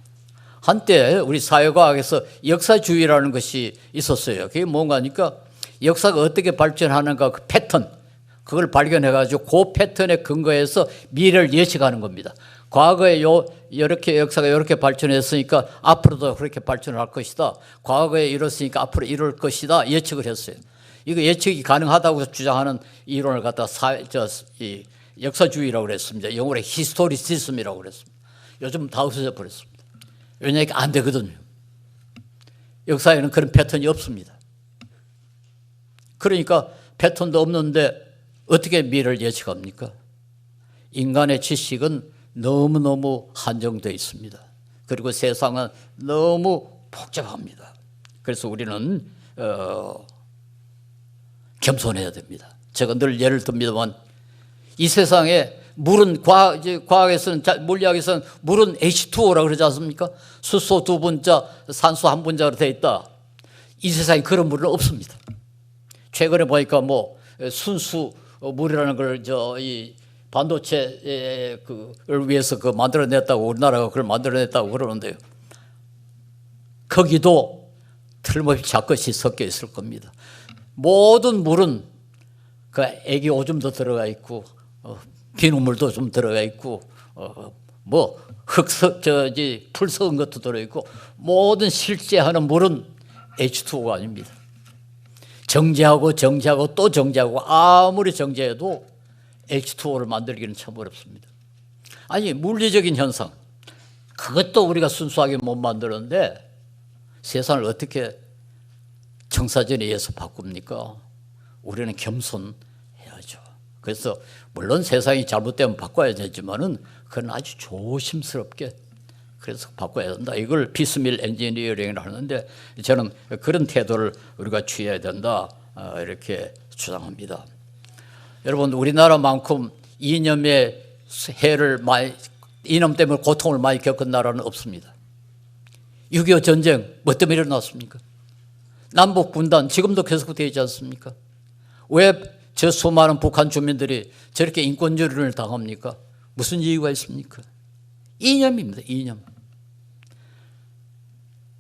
한때 우리 사회과학에서 역사주의라는 것이 있었어요. 그게 뭔가 하니까 역사가 어떻게 발전하는가 그 패턴 그걸 발견해가지고 그 패턴에 근거해서 미래를 예측하는 겁니다. 과거에 이렇게 역사가 이렇게 발전했으니까 앞으로도 그렇게 발전을 할 것이다. 과거에 이렇으니까 앞으로 이럴 것이다. 예측을 했어요. 이거 예측이 가능하다고 주장하는 이론을 갖다 역사주의라고 그랬습니다. 영어로 히스토리시즘이라고 그랬습니다. 요즘 다 없어져 버렸습니다. 왜냐하면 안 되거든요. 역사에는 그런 패턴이 없습니다. 그러니까 패턴도 없는데 어떻게 미래를 예측합니까? 인간의 지식은 너무너무 한정되어 있습니다. 그리고 세상은 너무 복잡합니다. 그래서 우리는 겸손해야 됩니다. 제가 늘 예를 듭니다만 이 세상에 물은 과학에서는 물리학에서는 물은 H2O라고 그러지 않습니까? 수소 2분자, 산소 1분자로 되어 있다. 이 세상에 그런 물은 없습니다. 최근에 보니까 뭐 순수 물이라는 걸 이 반도체를 위해서 만들어냈다고 우리나라가 그걸 만들어냈다고 그러는데요. 거기도 틀림없이 자것이 섞여 있을 겁니다. 모든 물은 그 애기 오줌도 들어가 있고 비눗물도 좀 들어가 있고 뭐 풀 섞은 것도 들어 있고 모든 실제하는 물은 H2O가 아닙니다. 정제하고 또 정제하고 아무리 정제해도 H2O를 만들기는 참 어렵습니다. 아니 물리적인 현상 그것도 우리가 순수하게 못 만드는데 세상을 어떻게 청사진에 의해서 바꿉니까? 우리는 겸손해야죠. 그래서 물론 세상이 잘못되면 바꿔야 되지만은 그건 아주 조심스럽게 그래서 바꿔야 된다. 이걸 피스밀 엔지니어링을 하는데 저는 그런 태도를 우리가 취해야 된다 이렇게 주장합니다. 여러분 우리나라만큼 이념의 해를 이념 때문에 고통을 많이 겪은 나라는 없습니다. 6.25 전쟁 뭐 때문에 일어났습니까? 남북 분단 지금도 계속되어 있지 않습니까? 왜 저 수많은 북한 주민들이 저렇게 인권유린을 당합니까? 무슨 이유가 있습니까? 이념입니다. 이념.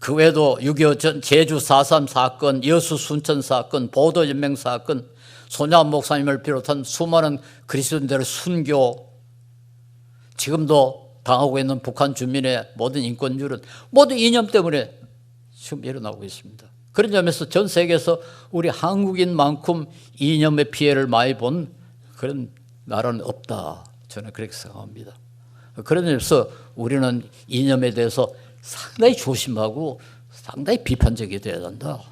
그 외에도 6.25 제주 4.3 사건, 여수 순천 사건, 보도연맹 사건, 손야 목사님을 비롯한 수많은 그리스도인들의 순교, 지금도 당하고 있는 북한 주민의 모든 인권유린, 모든 이념 때문에 지금 일어나고 있습니다. 그런 점에서 전 세계에서 우리 한국인만큼 이념의 피해를 많이 본 그런 나라는 없다. 저는 그렇게 생각합니다. 그런 점에서 우리는 이념에 대해서 상당히 조심하고 상당히 비판적이 되어야 된다.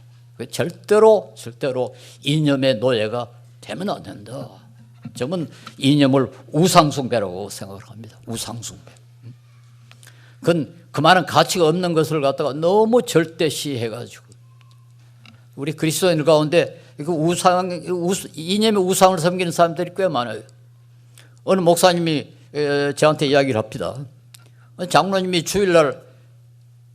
절대로 이념의 노예가 되면 안 된다. 저는 이념을 우상숭배라고 생각을 합니다. 우상숭배. 그건 그만한 가치가 없는 것을 갖다가 너무 절대시해가지고 우리 그리스도인 가운데 이념의 우상을 섬기는 사람들이 꽤 많아요. 어느 목사님이 저한테 이야기를 합니다. 장로님이 주일날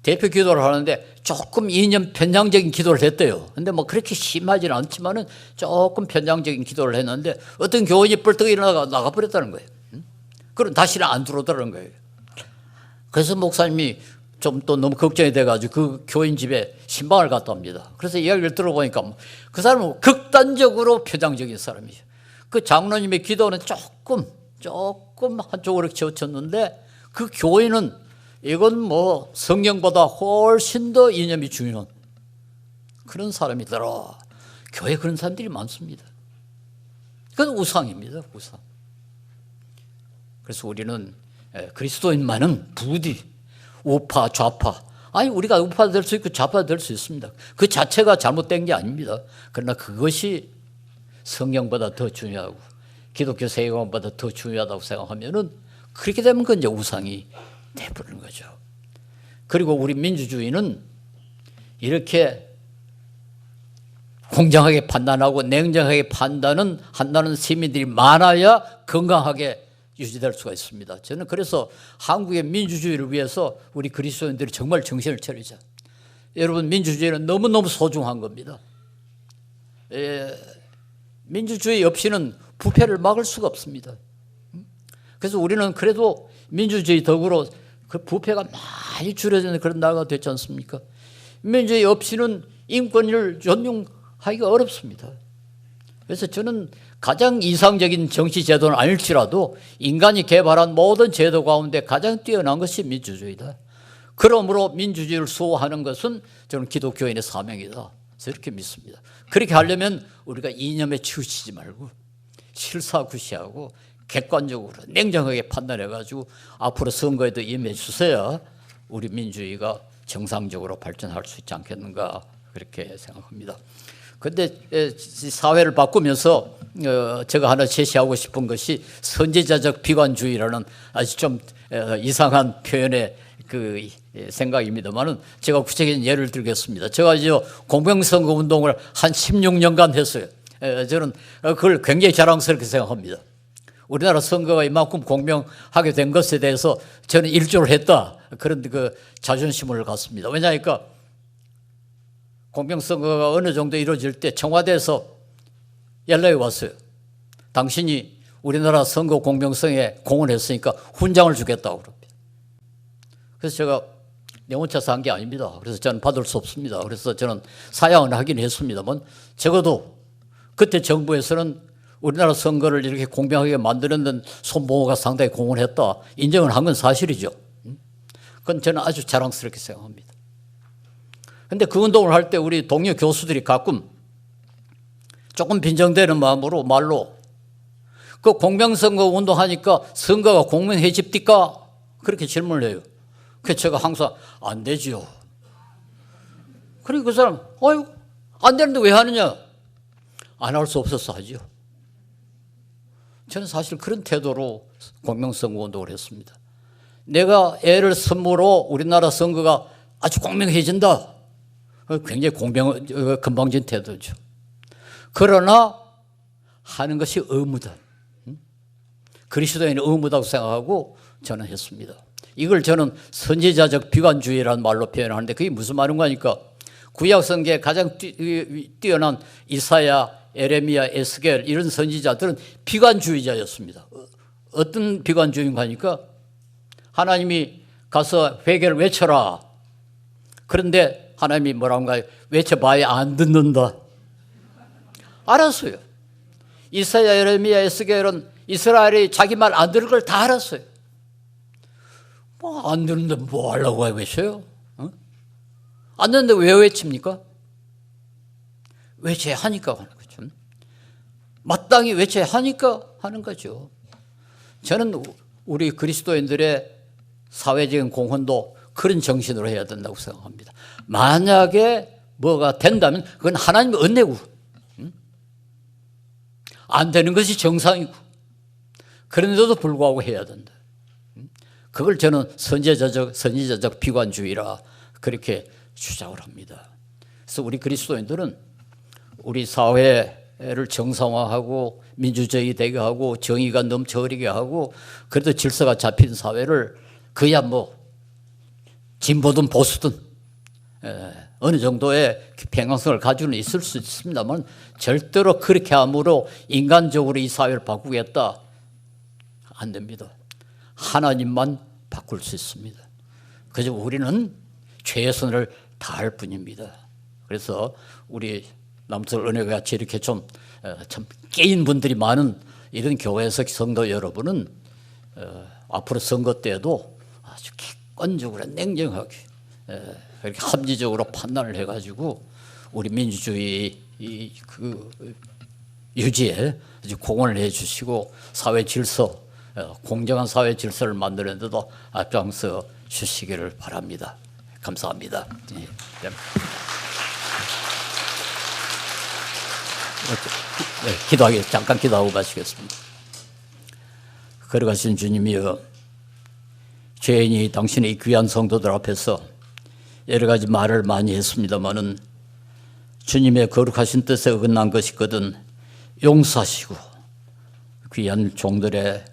대표 기도를 하는데 조금 이념 편향적인 기도를 했대요. 근데 뭐 그렇게 심하지는 않지만은 조금 편향적인 기도를 했는데 어떤 교인이 벌떡 일어나가 나가버렸다는 거예요. 그럼 다시는 안 들어오더라는 거예요. 그래서 목사님이 좀 또 너무 걱정이 돼가지고 그 교인 집에 신방을 갔다 옵니다. 그래서 이야기를 들어보니까 그 사람은 극단적으로 편향적인 사람이에요. 그 장로님의 기도는 조금 한쪽으로 치우쳤는데 그 교인은 이건 뭐 성경보다 훨씬 더 이념이 중요한 그런 사람이더라. 교회 그런 사람들이 많습니다. 그건 우상입니다. 우상. 그래서 우리는 그리스도인만은 부디 우파 좌파, 아니 우리가 우파도 될 수 있고 좌파도 될 수 있습니다. 그 자체가 잘못된 게 아닙니다. 그러나 그것이 성경보다 더 중요하고 기독교 세계관보다 더 중요하다고 생각하면은 그렇게 되면 그건 이제 우상이 돼버리는 거죠. 그리고 우리 민주주의는 이렇게 공정하게 판단하고 냉정하게 판단하는 시민들이 많아야 건강하게 유지될 수가 있습니다. 저는 그래서 한국의 민주주의를 위해서 우리 그리스도인들이 정말 정신을 차리자. 여러분, 민주주의는 너무너무 소중한 겁니다. 민주주의 없이는 부패를 막을 수가 없습니다. 그래서 우리는 그래도 민주주의 덕으로 그 부패가 많이 줄어드는 그런 나라가 됐지 않습니까? 민주주의 없이는 인권을 존중하기가 어렵습니다. 그래서 저는 가장 이상적인 정치 제도는 아닐지라도 인간이 개발한 모든 제도 가운데 가장 뛰어난 것이 민주주의다. 그러므로 민주주의를 수호하는 것은 저는 기독교인의 사명이다. 이렇게 믿습니다. 그렇게 하려면 우리가 이념에 치우치지 말고 실사구시하고 객관적으로 냉정하게 판단해가지고 앞으로 선거에도 임해 주셔야 우리 민주주의가 정상적으로 발전할 수 있지 않겠는가 그렇게 생각합니다. 그런데 사회를 바꾸면서 제가 하나 제시하고 싶은 것이 선지자적 비관주의라는 아주 좀 이상한 표현의 그 생각입니다만은 제가 구체적인 예를 들겠습니다. 제가 이제 공병선거 운동을 한 16년간 했어요. 저는 그걸 굉장히 자랑스럽게 생각합니다. 우리나라 선거가 이만큼 공명하게 된 것에 대해서 저는 일조를 했다. 그런 그 자존심을 갖습니다. 왜냐하니까 공병선거가 어느 정도 이루어질 때 청와대에서 연락이 왔어요. 당신이 우리나라 선거 공정성에 공헌했으니까 훈장을 주겠다고 그럽니다. 그래서 제가 내 혼자서 한 게 아닙니다. 그래서 저는 받을 수 없습니다. 그래서 저는 사양은 하긴 했습니다만 적어도 그때 정부에서는 우리나라 선거를 이렇게 공평하게 만드는 손보호가 상당히 공헌했다. 인정을 한 건 사실이죠. 그건 저는 아주 자랑스럽게 생각합니다. 그런데 그 운동을 할 때 우리 동료 교수들이 가끔 조금 빈정되는 마음으로 말로 그 공명선거 운동하니까 선거가 공명해집니까? 그렇게 질문을 해요. 그래서 제가 항상 안 되지요. 그리고 그 사람 어휴 안 되는데 왜 하느냐? 안 할 수 없어서 하지요. 저는 사실 그런 태도로 공명선거 운동을 했습니다. 내가 애를 선물로 우리나라 선거가 아주 공명해진다. 굉장히 건방진 태도죠. 그러나 하는 것이 의무다. 그리스도인의 의무다고 생각하고 저는 했습니다. 이걸 저는 선지자적 비관주의라는 말로 표현하는데 그게 무슨 말인가 하니까 구약성경에 가장 뛰어난 이사야, 에레미야, 에스겔 이런 선지자들은 비관주의자였습니다. 어떤 비관주의인가 하니까 하나님이 가서 회개를 외쳐라. 그런데 하나님이 뭐라고 한가요? 외쳐봐야 안 듣는다. 알았어요. 이사야, 에레미야, 에스겔은 이스라엘이 자기 말 안 들을 걸 다 알았어요. 뭐 안 듣는데 뭐 하려고 외쳐요? 안 듣는데 왜 외칩니까? 외쳐야 하니까 하는 거죠. 마땅히 외쳐야 하니까 하는 거죠. 저는 우리 그리스도인들의 사회적인 공헌도 그런 정신으로 해야 된다고 생각합니다. 만약에 뭐가 된다면 그건 하나님의 은혜고 안 되는 것이 정상이고 그런데도 불구하고 해야 된다. 그걸 저는 선지자적 비관주의라 그렇게 주장을 합니다. 그래서 우리 그리스도인들은 우리 사회를 정상화하고 민주주의 되게 하고 정의가 넘쳐 흐르게 하고 그래도 질서가 잡힌 사회를 그야 뭐 진보든 보수든 어느 정도의 평행성을 가지고는 있을 수 있습니다만 절대로 그렇게 함으로 인간적으로 이 사회를 바꾸겠다 안 됩니다. 하나님만 바꿀 수 있습니다. 그래서 우리는 최선을 다할 뿐입니다. 그래서 우리 남들 은혜가 같이 이렇게 좀 깨인 분들이 많은 이런 교회에서 성도 여러분은 앞으로 선거 때에도 아주 끈적으로 냉정하게 그렇게 합리적으로 판단을 해가지고 우리 민주주의 그 유지에 공헌을 해주시고 사회 질서, 공정한 사회 질서를 만드는 데도 앞장서 주시기를 바랍니다. 감사합니다. 네. 잠깐 기도하고 마치겠습니다. 걸어가신 주님이여, 죄인이 당신의 귀한 성도들 앞에서 여러 가지 말을 많이 했습니다마는 주님의 거룩하신 뜻에 어긋난 것이거든 용서하시고 귀한 종들의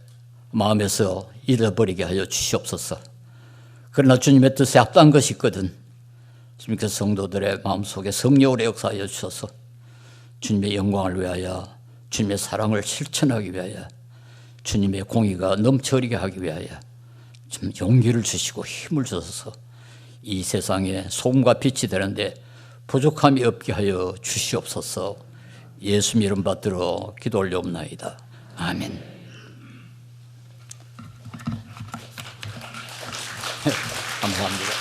마음에서 잃어버리게 하여 주시옵소서. 그러나 주님의 뜻에 합당한 것이 있거든 주님께서 성도들의 마음속에 성령으로 역사하여 주셔서 주님의 영광을 위하여, 주님의 사랑을 실천하기 위하여, 주님의 공의가 넘쳐흐리게 하기 위하여 좀 용기를 주시고 힘을 주셔서 이 세상에 소금과 빛이 되는데 부족함이 없게 하여 주시옵소서. 예수님 이름 받들어 기도 올려옵나이다. 아멘. 감사합니다.